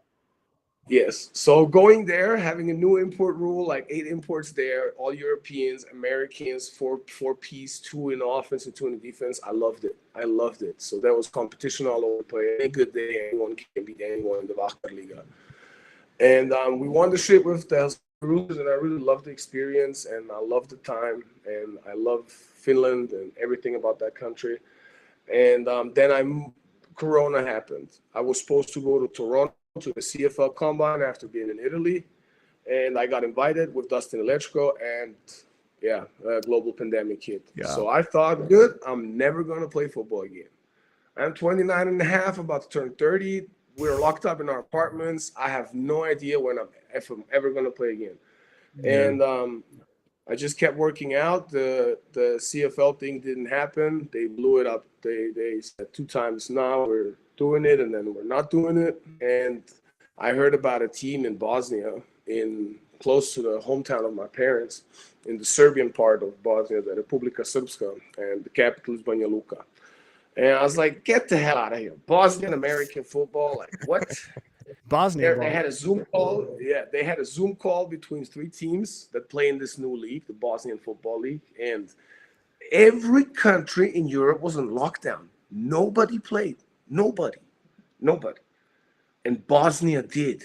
Yes. So going there, having a new import rule, like 8 imports there, all Europeans, Americans, 4-piece, 2 in offense and 2 in defense. I loved it. So there was competition all over the place. Any good day, anyone can beat anyone in the Wachterliga. And we won the ship with the cruise, and I really loved the experience, and I loved the time, and I love Finland and everything about that country. And then Corona happened. I was supposed to go to Toronto to the CFL Combine after being in Italy, and I got invited with Dustin Electrico, and yeah, a global pandemic hit. Yeah. So I thought, good, I'm never going to play football again. I'm 29 and a half, about to turn 30. We're locked up in our apartments. I have no idea if I'm ever going to play again. Yeah. And I just kept working out. The CFL thing didn't happen. They blew it up. They said 2 times now we're doing it, and then we're not doing it. And I heard about a team in Bosnia, close to the hometown of my parents, in the Serbian part of Bosnia, the Republika Srpska, and the capital is Banja Luka. And I was like, get the hell out of here. Bosnian American football, like what? Bosnia. They had a Zoom call. Yeah, they had a Zoom call between 3 teams that play in this new league, the Bosnian Football League. And every country in Europe was in lockdown. Nobody played. Nobody. And Bosnia did.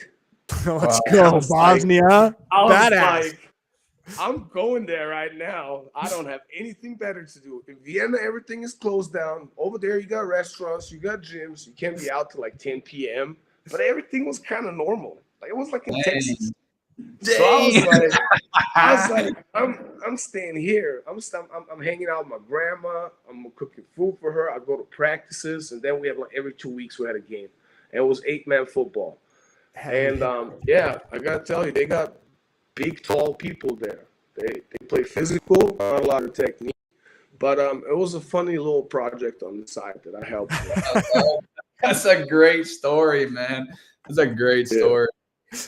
Let's go, Bosnia. I was Badass. like, I'm going there right now. I don't have anything better to do. In Vienna, everything is closed down. Over there, you got restaurants, you got gyms. You can't be out till like 10 p.m. But everything was kind of normal. Like it was like in Texas. So I was like, I'm staying here. I'm hanging out with my grandma. I'm cooking food for her. I go to practices, and then we have like every 2 weeks we had a game. And it was 8-man football. And yeah, I gotta tell you, they got big, tall people there. They play physical, not a lot of technique. But it was a funny little project on the side that I helped with. That's a great story, man. That's a great story.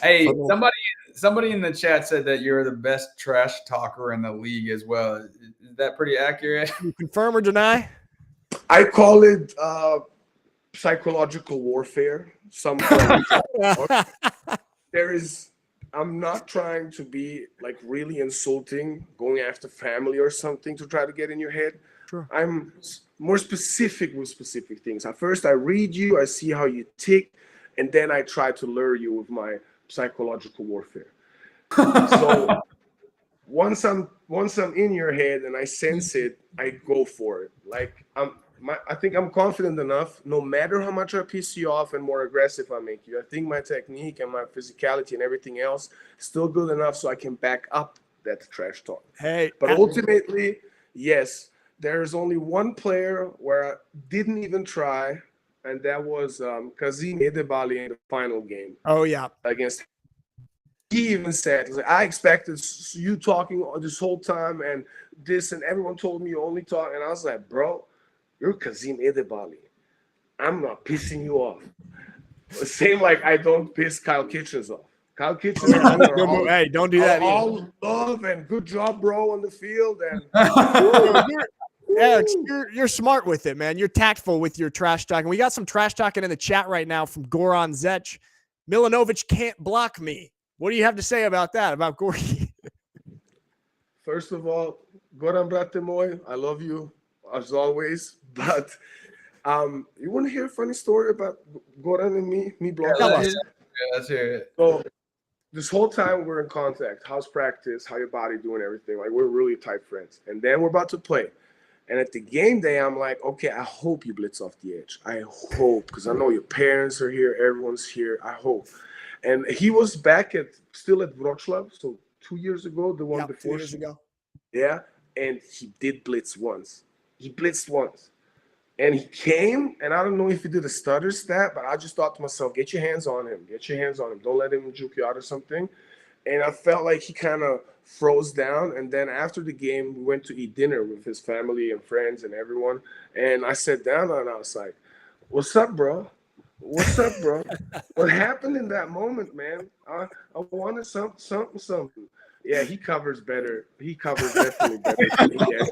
Hey, somebody in the chat said that you're the best trash talker in the league as well. Is that pretty accurate? You confirm or deny? I call it psychological warfare. I'm not trying to be like really insulting, going after family or something to try to get in your head. Sure. I'm more specific with specific things. At first, I read you, I see how you tick, and then I try to lure you with my psychological warfare. So once I'm in your head and I sense it, I go for it. Like I think I'm confident enough, no matter how much I piss you off and more aggressive I make you. I think my technique and my physicality and everything else is still good enough so I can back up that trash talk. Hey, but ultimately, yes, there's only one player where I didn't even try, and that was Kazim Edebali in the final game. Oh, yeah. Against. He even said, I expected you talking this whole time and this, and everyone told me you only talk. And I was like, bro, you're Kazim Edebali. I'm not pissing you off. Same like I don't piss Kyle Kitchens off. Kyle Kitchens, hey, don't do that. All love and good job, bro, on the field. And Alex, you're smart with it, man. You're tactful with your trash talking. We got some trash talking in the chat right now from Goran Zech. Milanovic can't block me. What do you have to say about that, about Gorky? First of all, Goran brate moj, I love you as always. But you want to hear a funny story about Goran and me blocking? Let's hear it. So this whole time we're in contact, how's practice, how your body doing, everything. Like we're really tight friends. And then we're about to play. And at the game day, I'm like, okay, I hope you blitz off the edge. I hope, because I know your parents are here, everyone's here. I hope. And he was still at Wroclaw, so 2 years ago, the one before. 2 years ago. Yeah, and he did blitz once. He blitzed once. And he came, and I don't know if he did a stutter stat, but I just thought to myself, get your hands on him. Get your hands on him. Don't let him juke you out or something. And I felt like he kind of froze down. And then after the game, we went to eat dinner with his family and friends and everyone. And I sat down and I was like, what's up, bro? What's up, bro? What happened in that moment, man? I wanted something. Yeah, he covers better. He covers definitely better than he can.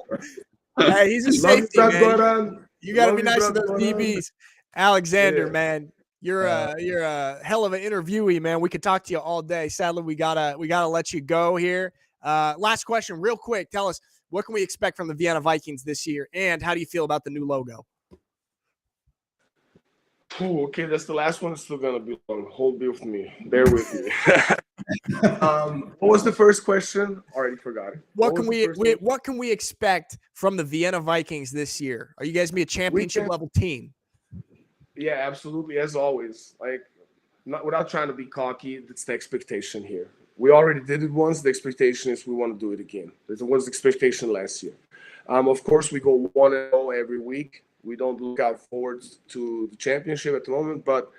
Hey, he's a safety, man. You got to be nice to those Goran. DBs. Alexander, man, you're a hell of an interviewee, man. We could talk to you all day. Sadly, we gotta let you go here. Last question, real quick. Tell us, what can we expect from the Vienna Vikings this year, and how do you feel about the new logo? Ooh, okay, that's the last one. It's still gonna be long. Hold with me. Bear with me. What was the first question? Already forgot it. What can we expect from the Vienna Vikings this year? Are you guys gonna be a championship level team? Yeah, absolutely. As always, like, not without trying to be cocky, it's the expectation here. We already did it once. The expectation is we want to do it again. That was the expectation last year. Of course, we go 1-0 every week. We don't look out forward to the championship at the moment, but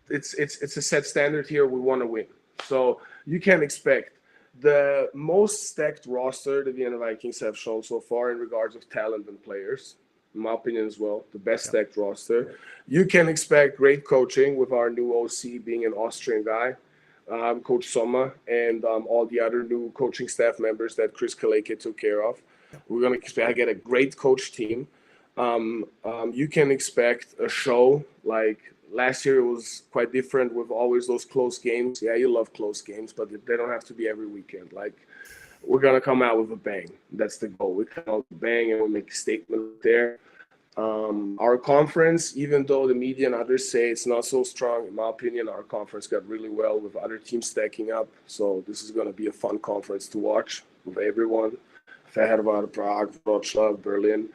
it's a set standard here. We want to win. So you can expect the most stacked roster the Vienna Vikings have shown so far in regards of talent and players, in my opinion as well, the best stacked roster. You can expect great coaching with our new OC being an Austrian guy, Coach Sommer, and all the other new coaching staff members that Chris Kaleke took care of. We're going to get a great coach team. You can expect a show. Like last year, it was quite different with always those close games. Yeah, you love close games, but they don't have to be every weekend. Like, we're going to come out with a bang. That's the goal. We come out with a bang and we make a statement there. Our conference, even though the media and others say it's not so strong, in my opinion, our conference got really well with other teams stacking up. So this is going to be a fun conference to watch with everyone. Fehervar, Prague, Wroclaw, Berlin,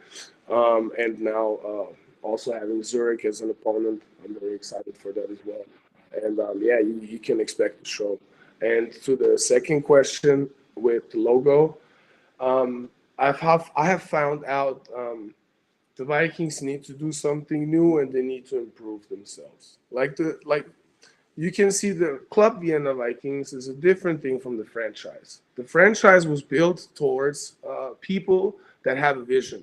and now also having Zurich as an opponent. I'm very excited for that as well. And you can expect the show. And to the second question with the logo, I have found out the Vikings need to do something new and they need to improve themselves. Like you can see the club Vienna Vikings is a different thing from the franchise. The franchise was built towards people that have a vision.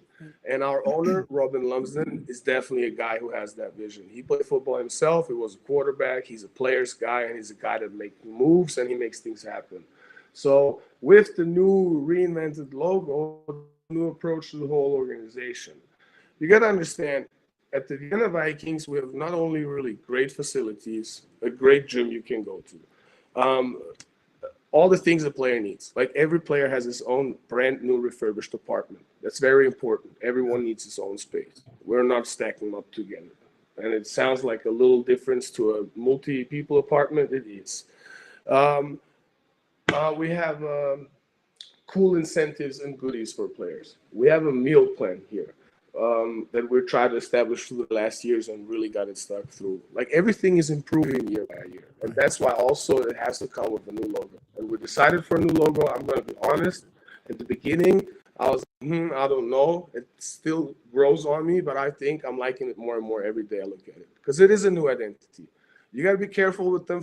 And our owner, Robin Lumsden, is definitely a guy who has that vision. He played football himself. He was a quarterback. He's a player's guy, and he's a guy that makes moves, and he makes things happen. So with the new reinvented logo, new approach to the whole organization, you got to understand, at the Vienna Vikings, we have not only really great facilities, a great gym you can go to, all the things a player needs. Like every player has his own brand new refurbished apartment. That's very important. Everyone needs his own space. We're not stacking them up together. And it sounds like a little difference to a multi-people apartment. It is. We have cool incentives and goodies for players. We have a meal plan here. That we're trying to establish through the last years and really got it stuck through. Like everything is improving year by year. And that's why also it has to come with a new logo. And we decided for a new logo. I'm going to be honest. At the beginning, I was I don't know. It still grows on me, but I think I'm liking it more and more every day I look at it. Because it is a new identity. You got to be careful with them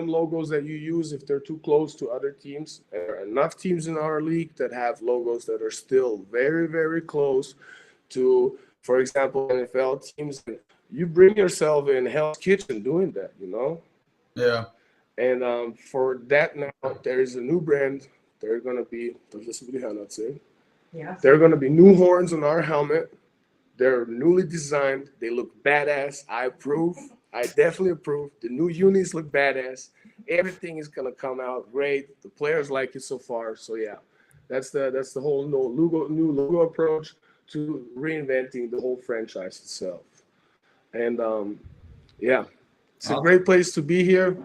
logos that you use if they're too close to other teams. There are enough teams in our league that have logos that are still very, very close to, for example, NFL teams. You bring yourself in Hell's Kitchen doing that, you know? Yeah. And for that now, there is a new brand. They're going to be, they're going to be new horns on our helmet. They're newly designed. They look badass. I approve. I definitely approve. The new unis look badass. Everything is going to come out great. The players like it so far. So, yeah, that's the whole new logo approach to reinventing the whole franchise itself. And it's a great place to be here.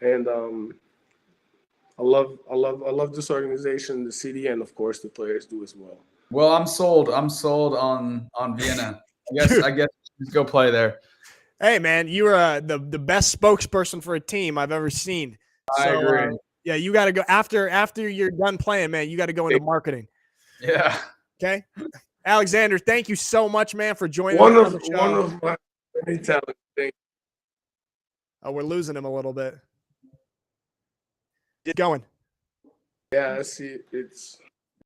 And I love this organization, the city, and of course the players do as well. Well, I'm sold on Vienna. I guess go play there. Hey man, you are the best spokesperson for a team I've ever seen. I agree. Yeah, you got to go after you're done playing, man. You got to go into marketing. Yeah. Okay. Alexander, thank you so much, man, for joining us on the show. One of my many talent things. Oh, we're losing him a little bit. Get going. Yeah, I see.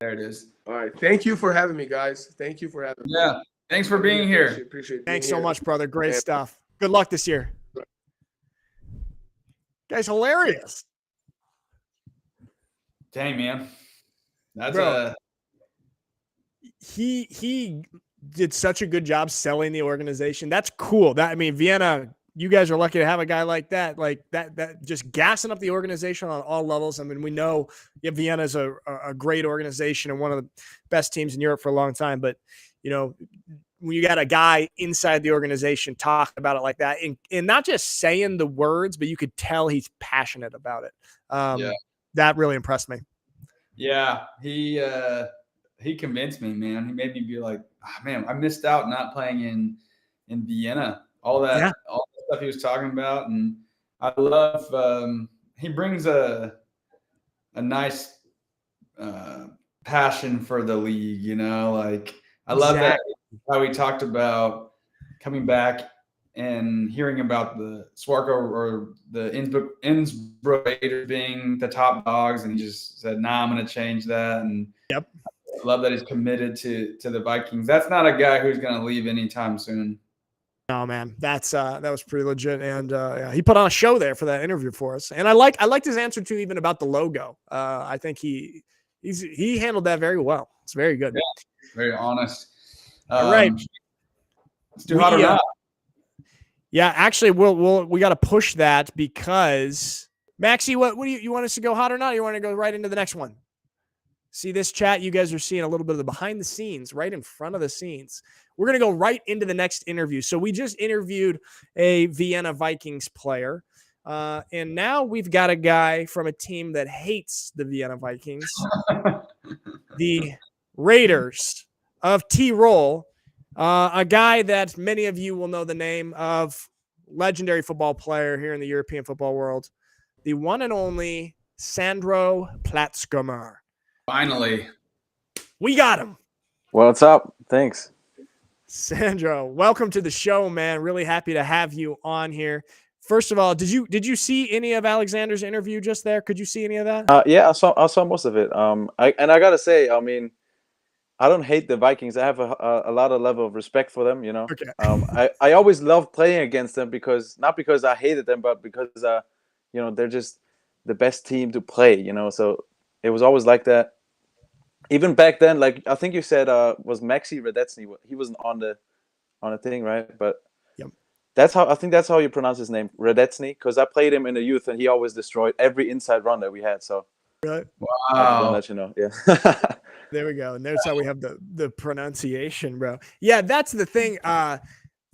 There it is. All right. Thank you for having me, guys. Thank you for having me. Yeah. Thanks for being here. Appreciate Thanks so much, brother. Great stuff. Good luck this year. Guy's hilarious. Dang, man. That's He did such a good job selling the organization. That's cool. Vienna, you guys are lucky to have a guy like that just gassing up the organization on all levels. I mean, we know Vienna is a great organization and one of the best teams in Europe for a long time, but when you got a guy inside the organization talking about it like that, and not just saying the words, but you could tell he's passionate about it. That really impressed me. Yeah, he convinced me, man. He made me be like, oh, man, I missed out not playing in Vienna. All the stuff he was talking about, and I love. He brings a nice passion for the league. You know, like I love that how he talked about coming back and hearing about the Swarco or the Innsbruck Raiders being the top dogs, and he just said, "Nah, I'm going to change that." And I love that he's committed to the Vikings. That's not a guy who's going to leave anytime soon. No, man, that was pretty legit, and he put on a show there for that interview for us. And I liked his answer too, even about the logo. I think he handled that very well. It's very good. Yeah, very honest. All right, let's do hot or not. Yeah, actually, we got to push that because Maxie, what do you want us to go hot or not? Or you want to go right into the next one? See this chat? You guys are seeing a little bit of the behind the scenes, right in front of the scenes. We're gonna go right into the next interview. So we just interviewed a Vienna Vikings player, and now we've got a guy from a team that hates the Vienna Vikings, the Raiders of Tirol. A guy that many of you will know the name of, legendary football player here in the European football world, the one and only Sandro Platzgummer. Finally. We got him. What's up? Thanks. Sandro, welcome to the show, man. Really happy to have you on here. First of all, did you see any of Alexander's interview just there? Could you see any of that? Yeah, I saw most of it. I gotta say, I mean, I don't hate the Vikings. I have a lot of level of respect for them, you know. Okay. I always loved playing against them not because I hated them, but because you know, they're just the best team to play, you know. So it was always like that. Even back then, like I think you said, was Maxi Radetsny? He wasn't on the thing, right? But I think that's how you pronounce his name, Radetsny, because I played him in the youth, and he always destroyed every inside run that we had. So really? Wow. I just want to let you know, yeah. There we go. And there's how we have the pronunciation, bro. Yeah, that's the thing.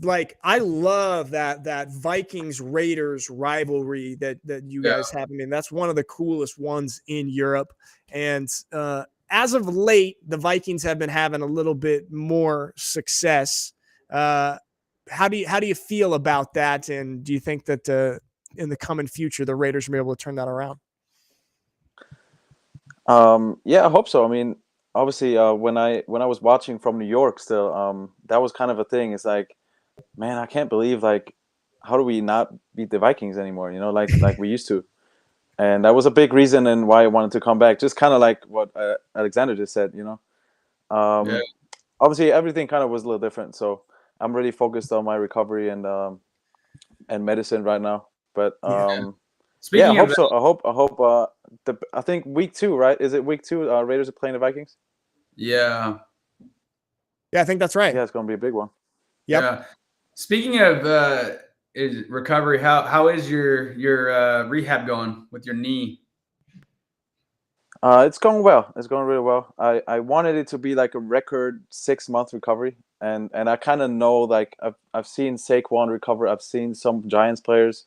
Like I love that Vikings Raiders rivalry that you guys have. I mean, that's one of the coolest ones in Europe. And as of late, the Vikings have been having a little bit more success. How do you feel about that? And do you think that in the coming future, the Raiders will be able to turn that around? Yeah, I hope so. I mean, obviously, when I was watching from New York still, that was kind of a thing. It's like, man, I can't believe, like, how do we not beat the Vikings anymore? You know, like we used to. And that was a big reason and why I wanted to come back. Just kind of like what Alexander just said, you know. Obviously, everything kind of was a little different. So I'm really focused on my recovery and medicine right now. But I hope so. I hope. I think week 2, right? Is it week 2? Raiders are playing the Vikings. Yeah. Yeah, I think that's right. Yeah, it's going to be a big one. Yep. Yeah. Speaking of recovery, how is your rehab going with your knee? It's going well. It's going really well. I wanted it to be like a record 6-month recovery, and I kind of know, like I've seen Saquon recover. I've seen some Giants players,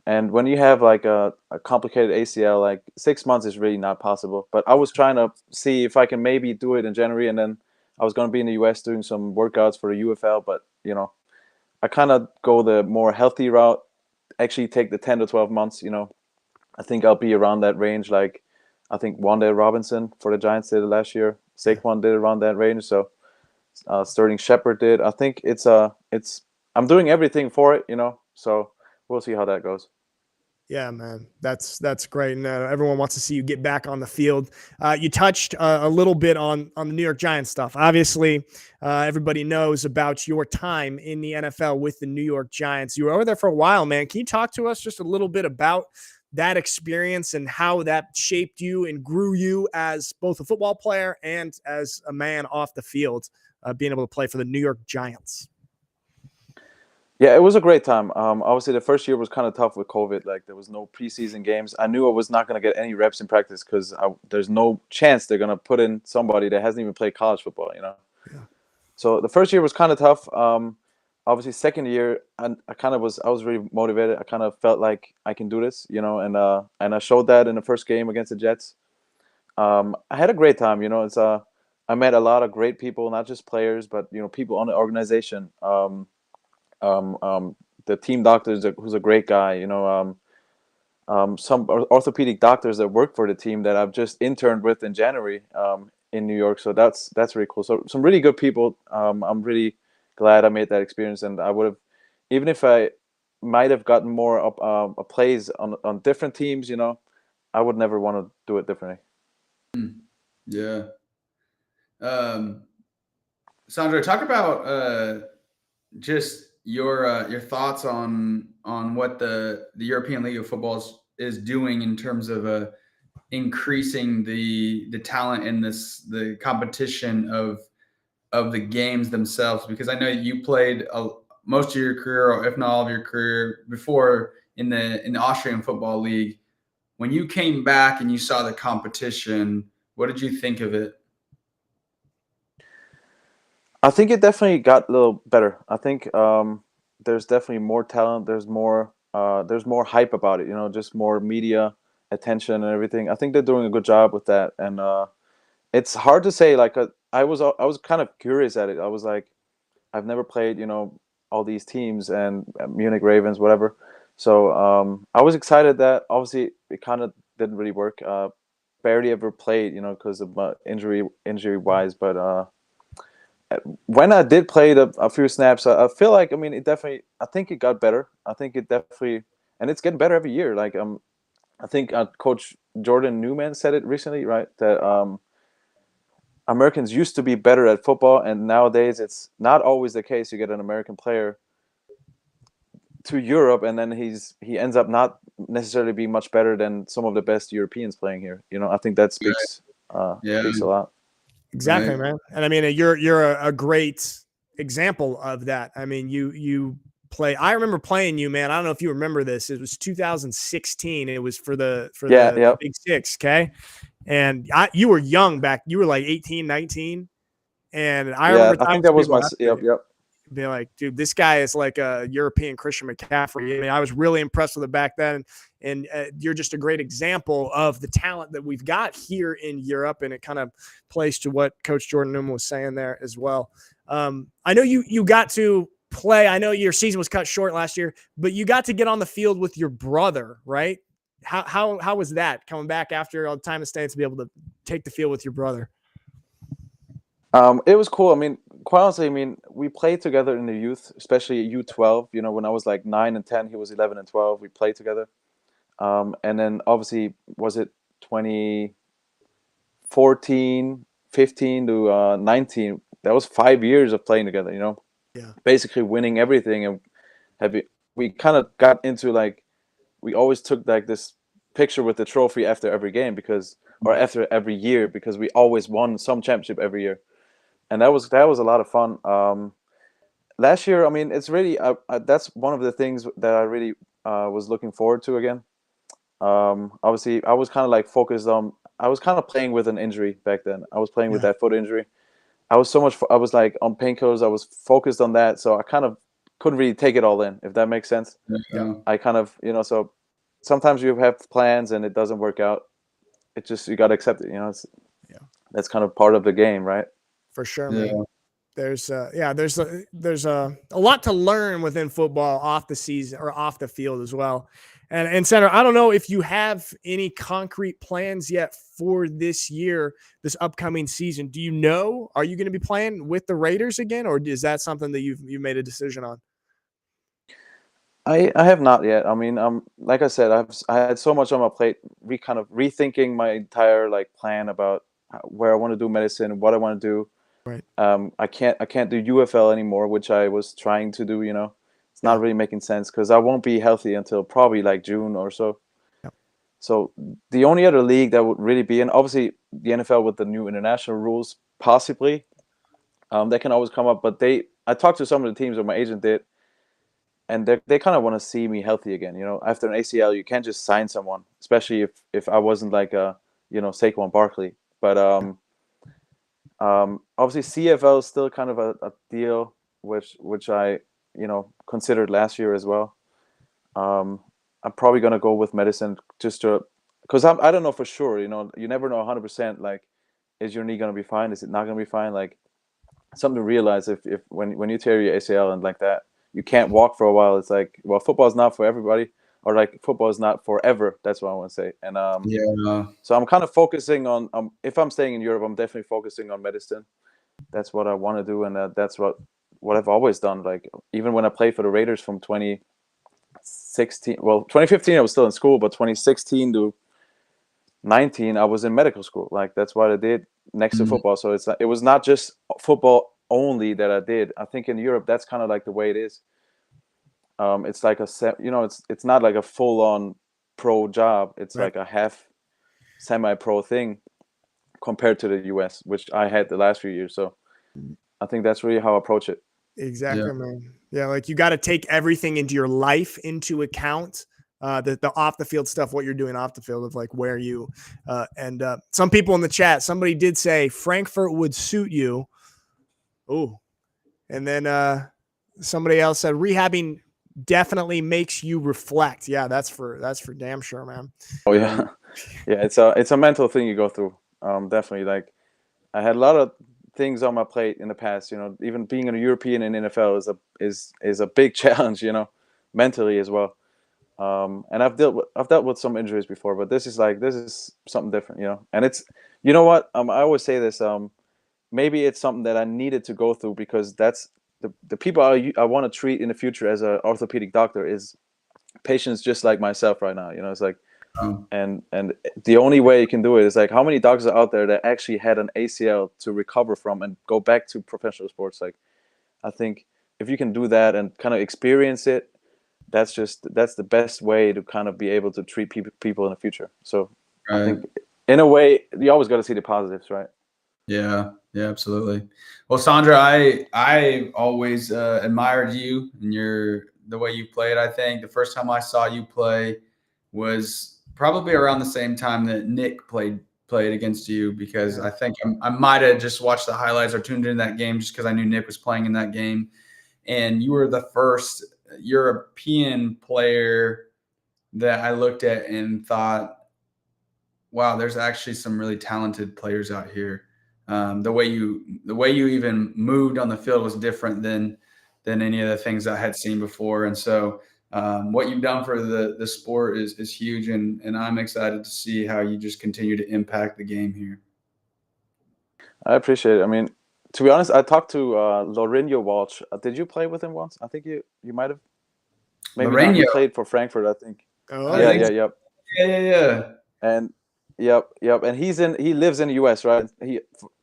and when you have like a complicated ACL, like 6 months is really not possible. But I was trying to see if I can maybe do it in January, and then I was going to be in the US doing some workouts for the UFL. But you know, I kind of go the more healthy route. Actually, take the 10 to 12 months. You know, I think I'll be around that range. Like I think Wanda Robinson for the Giants did it last year. Saquon did around that range. So Sterling Shepard did. I think it's I'm doing everything for it. You know, so we'll see how that goes. Yeah, man, that's great, and everyone wants to see you get back on the field. You touched a little bit on the New York Giants stuff. Obviously, everybody knows about your time in the NFL with the New York Giants. You were over there for a while, man. Can you talk to us just a little bit about that experience and how that shaped you and grew you as both a football player and as a man off the field, being able to play for the New York Giants? Yeah, it was a great time. Obviously, the first year was kind of tough with COVID. Like, there was no preseason games. I knew I was not going to get any reps in practice because there's no chance they're going to put in somebody that hasn't even played college football, you know? Yeah. So the first year was kind of tough. Obviously, second year, I was really motivated. I kind of felt like I can do this, and I showed that in the first game against the Jets. I had a great time. I met a lot of great people, not just players, but people on the organization. The team doctor who's a great guy. Some orthopedic doctors that work for the team that I've just interned with in January in New York. So that's really cool. So some really good people. I'm really glad I made that experience, and I would have, even if I might have gotten more plays on different teams, I would never want to do it differently. Yeah. Sandro, talk about just your thoughts on what the European League of Football is doing in terms of increasing the talent in the competition of the games themselves, because I know you played most of your career, or if not all of your career, before in the Austrian Football League. When you came back and you saw the competition, what did you think of it? I think it definitely got a little better. I think there's definitely more talent. There's more hype about it. Just more media attention and everything. I think they're doing a good job with that, and it's hard to say. Like I was kind of curious at it. I was like, I've never played all these teams and Munich Ravens, whatever. So I was excited that obviously it kind of didn't really work. Barely ever played, because of injury wise, but. When I did play a few snaps, I feel like, I think it got better. I think it definitely, and it's getting better every year. Like, I think Coach Jordan Newman said it recently, right? That Americans used to be better at football, and nowadays it's not always the case. You get an American player to Europe, and then he ends up not necessarily being much better than some of the best Europeans playing here. I think that speaks a lot. Exactly, Right. man. And I mean, you're a great example of that. I mean, you play. I remember playing you, man. I don't know if you remember this. It was 2016. It was for the Big Six. Okay, and you were young back. You were like 18, 19. And I remember. I think that was my. Yep. Be like, dude, this guy is like a European Christian McCaffrey. I mean, I was really impressed with it back then. And you're just a great example of the talent that we've got here in Europe. And it kind of plays to what Coach Jordan Newman was saying there as well. I know you got to play. I know your season was cut short last year, but you got to get on the field with your brother, right? How was that coming back after all the time in the States to be able to take the field with your brother? It was cool. I mean, quite honestly, we played together in the youth, especially at U12. When I was like 9 and 10, he was 11 and 12. We played together. And then obviously, was it 2014, 15 to 19? That was 5 years of playing together, Yeah. Basically winning everything. And we kind of got into like, we always took like this picture with the trophy after every game or after every year, because we always won some championship every year. And that was a lot of fun. Last year, it's really that's one of the things that I really was looking forward to again. Obviously, I was kind of like focused on. I was kind of playing with an injury back then. I was playing with that foot injury. I was like on painkillers. I was focused on that, so I kind of couldn't really take it all in, if that makes sense. Yeah. I kind of so sometimes you have plans and it doesn't work out. It just, you got to accept it. That's kind of part of the game, right? For sure, man. There's a lot to learn within football off the season or off the field as well. And Sandro, I don't know if you have any concrete plans yet for this year, this upcoming season. Do you know? Are you going to be playing with the Raiders again, or is that something that you've made a decision on? I have not yet. Like I said, I had so much on my plate, kind of rethinking my entire like plan about where I want to do medicine, what I want to do. Right. I can't do UFL anymore, which I was trying to do. It's not really making sense because I won't be healthy until probably like June or so. Yep. So the only other league that would really be, and obviously the NFL with the new international rules, possibly, that can always come up. But I talked to some of the teams that my agent did, and they kind of want to see me healthy again. After an ACL, you can't just sign someone, especially if I wasn't like Saquon Barkley. But Obviously, CFL is still kind of a deal, which I considered last year as well. I'm probably gonna go with medicine just to, because I don't know for sure. You never know 100%. Like, is your knee gonna be fine? Is it not gonna be fine? Like, something to realize if when you tear your ACL and like that, you can't walk for a while. It's like, well, football is not for everybody, or like football is not forever. That's what I want to say. And so I'm kind of focusing on, if I'm staying in Europe, I'm definitely focusing on medicine. That's what I want to do, and that's what I've always done. Like, even when I played for the Raiders from 2016, well, 2015 I was still in school, but 2016 to 19 I was in medical school. Like, that's what I did next to football. So it was not just football only that I did. I think in Europe that's kind of like the way it is. It's like it's not like a full-on pro job. It's like a half semi-pro thing compared to the US, which I had the last few years. So I think that's really how I approach it. Exactly, man. Yeah, like you got to take everything into your life into account. The off the field stuff, what you're doing off the field, of like where you and some people in the chat, somebody did say Frankfurt would suit you. Oh, and then somebody else said rehabbing definitely makes you reflect. Yeah, that's for damn sure, man. Oh yeah, yeah. It's a mental thing you go through. Definitely. Like, I had a lot of things on my plate in the past. Even being a European in NFL is a big challenge. Mentally as well. And I've dealt with some injuries before, but this is something different. And it's, what, I always say this. Maybe it's something that I needed to go through, because that's the people I want to treat in the future as an orthopedic doctor is patients just like myself right now. It's like, and the only way you can do it is like, how many doctors are out there that actually had an ACL to recover from and go back to professional sports? Like, I think if you can do that and kind of experience it, that's the best way to kind of be able to treat people in the future. So I think in a way you always got to see the positives, right? Yeah, absolutely. Well, Sandro, I always admired you and the way you played. I think the first time I saw you play was probably around the same time that Nick played against you, because I think I might have just watched the highlights or tuned in that game just because I knew Nick was playing in that game, and you were the first European player that I looked at and thought, wow, there's actually some really talented players out here. The way you even moved on the field was different than any of the things I had seen before. And so what you've done for the sport is huge. And I'm excited to see how you just continue to impact the game here. I appreciate it. I mean, to be honest, I talked to Lourinho Walsh. Did you play with him once? I think you might have. Maybe not. He played for Frankfurt, I think. Oh, yep. Yeah. And yep. And he lives in the US, right?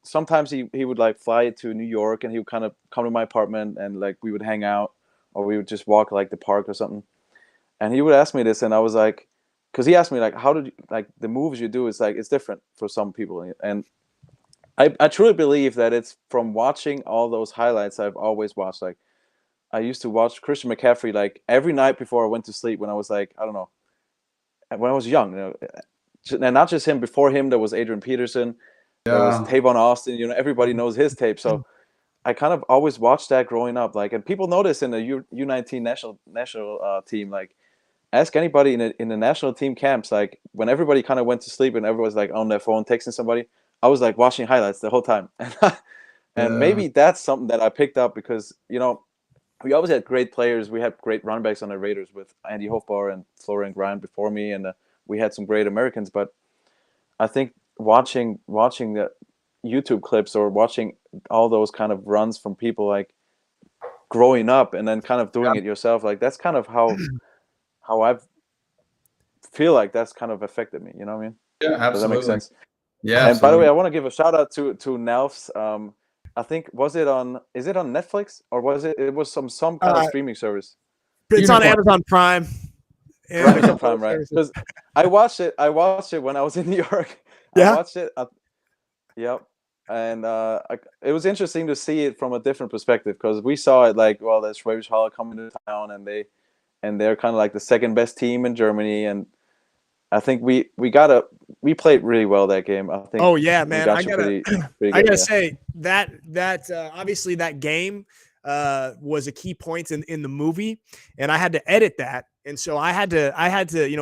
Sometimes he would like fly to New York, and he would kind of come to my apartment, and like we would hang out, or we would just walk like the park or something. And he would ask me this, and I was like, because he asked me like, how did you, like, the moves you do is like, it's different for some people. And I truly believe that it's from watching all those highlights I've always watched. Like, I used to watch Christian McCaffrey like every night before I went to sleep when I was like, I don't know, when I was young, and not just him. Before him, there was Adrian Peterson, there was Tavon Austin. Everybody knows his tape. So I kind of always watched that growing up. Like, and people notice in the U19 national team, like, ask anybody in the national team camps, like when everybody kind of went to sleep and everyone's like on their phone texting somebody, I was like watching highlights the whole time. And maybe that's something that I picked up, because we always had great players. We had great running backs on the Raiders with Andy Hofbauer and Florian Grind before me, and we had some great Americans. But I think watching the YouTube clips or watching all those kind of runs from people like growing up and then kind of doing it yourself, like that's kind of how I feel like that's kind of affected me. You know what I mean? Yeah, absolutely. Does that make sense? Yeah. And by the way, I want to give a shout out to Nelf's. I think is it on Netflix, or was it was some kind of streaming service? It's on Amazon Prime. Amazon Prime, right? Because I watched it when I was in New York. Yeah. I watched it. Yep. And it was interesting to see it from a different perspective, because we saw it like, well, there's Schwäbisch Hall coming to town, and they're kind of like the second best team in Germany, and I think we played really well that game. I think. Oh yeah, man. I gotta pretty I good, gotta yeah. say that obviously that game was a key point in the movie, and I had to edit that. And so I had to,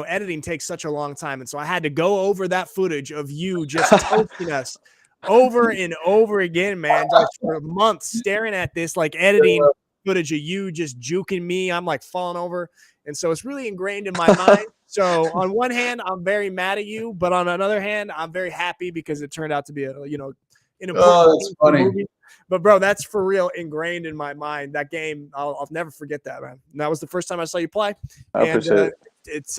editing takes such a long time. And so I had to go over that footage of you just toasting us over and over again, man, just for months staring at this, like editing footage of you just juking me. I'm like falling over. And so it's really ingrained in my mind. So on one hand, I'm very mad at you, but on another hand, I'm very happy because it turned out to be an important that's funny. movie. But bro, that's for real ingrained in my mind. That game, I'll never forget that, man. And that was the first time I saw you play. I appreciate it. It's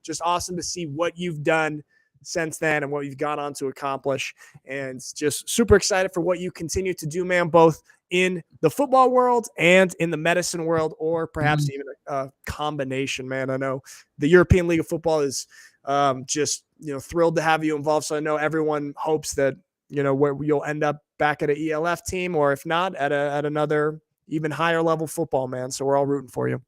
just awesome to see what you've done since then and what you've gone on to accomplish. And just super excited for what you continue to do, man, both in the football world and in the medicine world, or perhaps even a combination, man. I know the European League of Football is just, thrilled to have you involved. So I know everyone hopes that, where you'll end up back at an ELF team, or if not, at another even higher level football, man. So we're all rooting for you.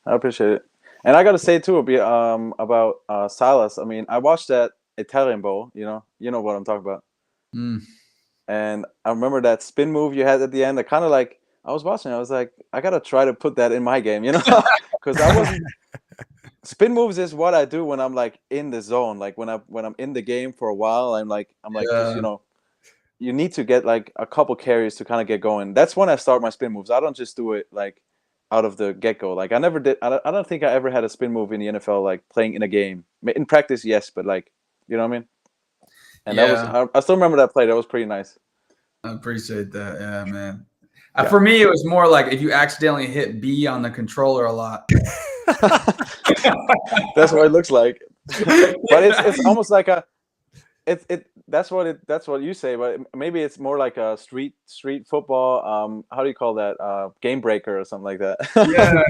I appreciate it. And I got to say too about Silas. I mean, I watched that Italian Bowl. You know what I'm talking about. And I remember that spin move you had at the end. I kind of like, I was watching. I was like, I gotta try to put that in my game, because I wasn't. Spin moves is what I do when I'm like in the zone, like when I'm in the game for a while. I'm like, just, you need to get like a couple carries to kind of get going. That's when I start my spin moves. I don't just do it like out of the get-go. Like I never did. I don't think I ever had a spin move in the NFL, like playing in a game. In practice, yes, but like, you know what I mean? And that was, I still remember that play. That was pretty nice. I appreciate that. Yeah, man. For me, it was more like if you accidentally hit B on the controller a lot. That's what it looks like. But it's almost like that's what you say, but maybe it's more like a street football. How do you call that? Game breaker or something like that. Yeah.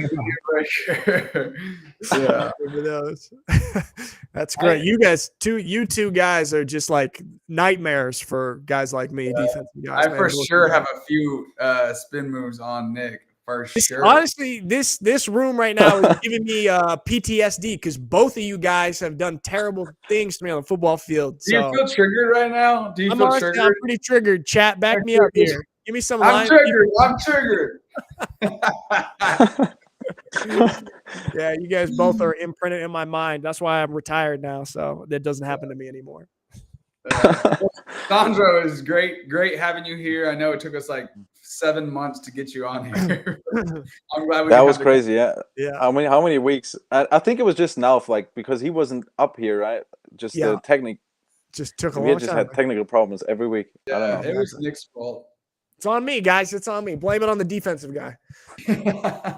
That's great. You two guys are just like nightmares for guys like me, defensive guys. I for sure have a few spin moves on Nick. For sure. Honestly, this room right now is giving me PTSD because both of you guys have done terrible things to me on the football field. Do you feel triggered right now? Do you feel triggered? I'm pretty triggered. Chat, back me up here. Give me some. I'm triggered. Yeah, you guys both are imprinted in my mind. That's why I'm retired now, so that doesn't happen to me anymore. Sandro, is great having you here. I know it took us like 7 months to get you on here. I'm glad that was crazy. Yeah. Yeah. How many weeks? I think it was just Nauf, like, because he wasn't up here, right? Just the technique. Just took a long time. We just had technical problems every week. Yeah, I don't know. It was Nick's fault. It's on me, guys. It's on me. Blame it on the defensive guy.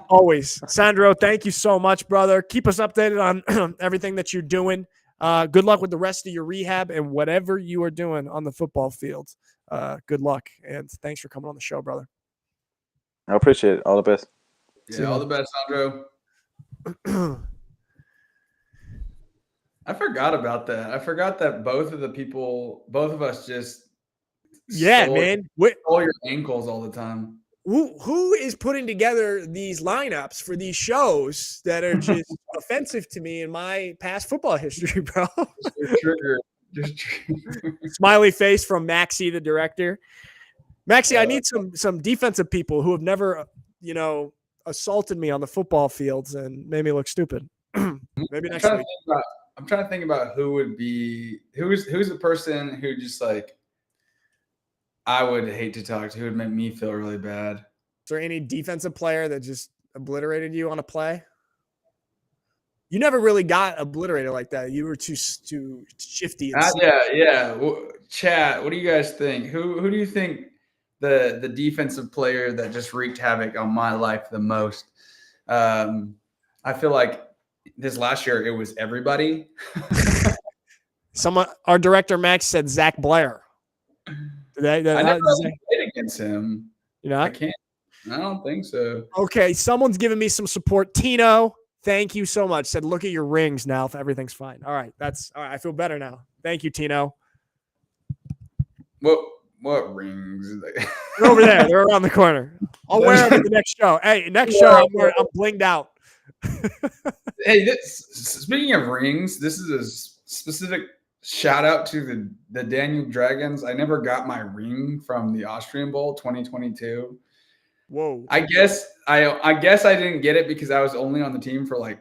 Always. Sandro, thank you so much, brother. Keep us updated on everything that you're doing. Good luck with the rest of your rehab and whatever you are doing on the football field. Good luck, and thanks for coming on the show, brother. I appreciate it. All the best. Yeah, all the best, Sandro. I forgot about that. I forgot that both of us just man. All your ankles all the time. Who is putting together these lineups for these shows that are just offensive to me in my past football history, bro? Just smiley face from Maxie, the director. Maxie, I need some defensive people who have never, assaulted me on the football fields and made me look stupid. Maybe next week. I'm trying to think about who's the person who just like I would hate to talk to, who would make me feel really bad. Is there any defensive player that just obliterated you on a play? You never really got obliterated like that. You were too shifty. Yeah. Chat, what do you guys think? Who do you think the defensive player that just wreaked havoc on my life the most? I feel like this last year it was everybody. Our director Max said Zach Blair. I never played against him. I can't. I don't think so. Okay, someone's giving me some support. Tino, thank you so much. Said, look at your rings now if everything's fine. All right, all right. I feel better now. Thank you, Tino. What rings? They're over there. They're around the corner. I'll wear them at the next show. Hey, next show I'm blinged out. Hey, speaking of rings, this is a specific shout out to the Danube Dragons. I never got my ring from the Austrian Bowl 2022. Whoa. I guess I didn't get it because I was only on the team for like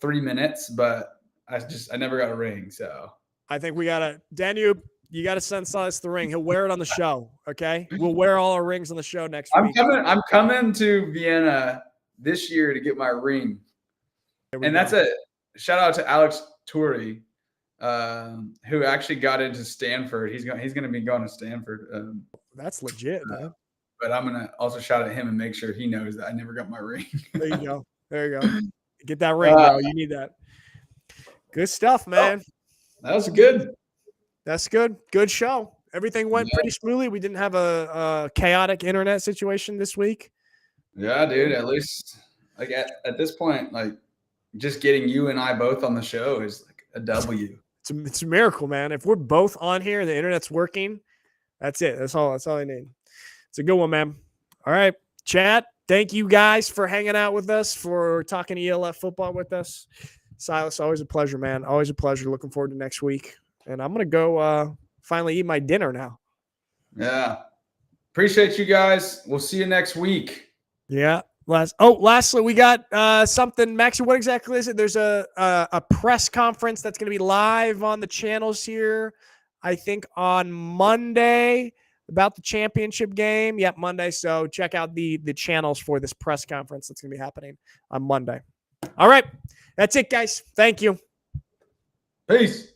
3 minutes, but I never got a ring. So I think we gotta Danube. You got to send Silas the ring. He'll wear it on the show. Okay, we'll wear all our rings on the show next week. I'm coming to Vienna this year to get my ring, and that's a shout out to Alex Turi, who actually got into Stanford. He's going to be going to Stanford. That's legit, man. But I'm gonna also shout at him and make sure he knows that I never got my ring. There you go. There you go. Get that ring, bro. You need that. Good stuff, man. That was good. That's good. Good show. Everything went pretty smoothly. We didn't have a chaotic internet situation this week. Yeah, dude. At least like at this point, like just getting you and I both on the show is like a W. It's a miracle, man. If we're both on here and the internet's working, that's it. That's all I need. It's a good one, man. All right, chat. Thank you guys for hanging out with us, for talking ELF football with us. Silas, always a pleasure, man. Always a pleasure. Looking forward to next week. And I'm going to go finally eat my dinner now. Yeah. Appreciate you guys. We'll see you next week. Yeah. Lastly, we got something. Maxie, what exactly is it? There's a press conference that's going to be live on the channels here, I think on Monday, about the championship game. Yep, Monday. So check out the channels for this press conference that's going to be happening on Monday. All right. That's it, guys. Thank you. Peace.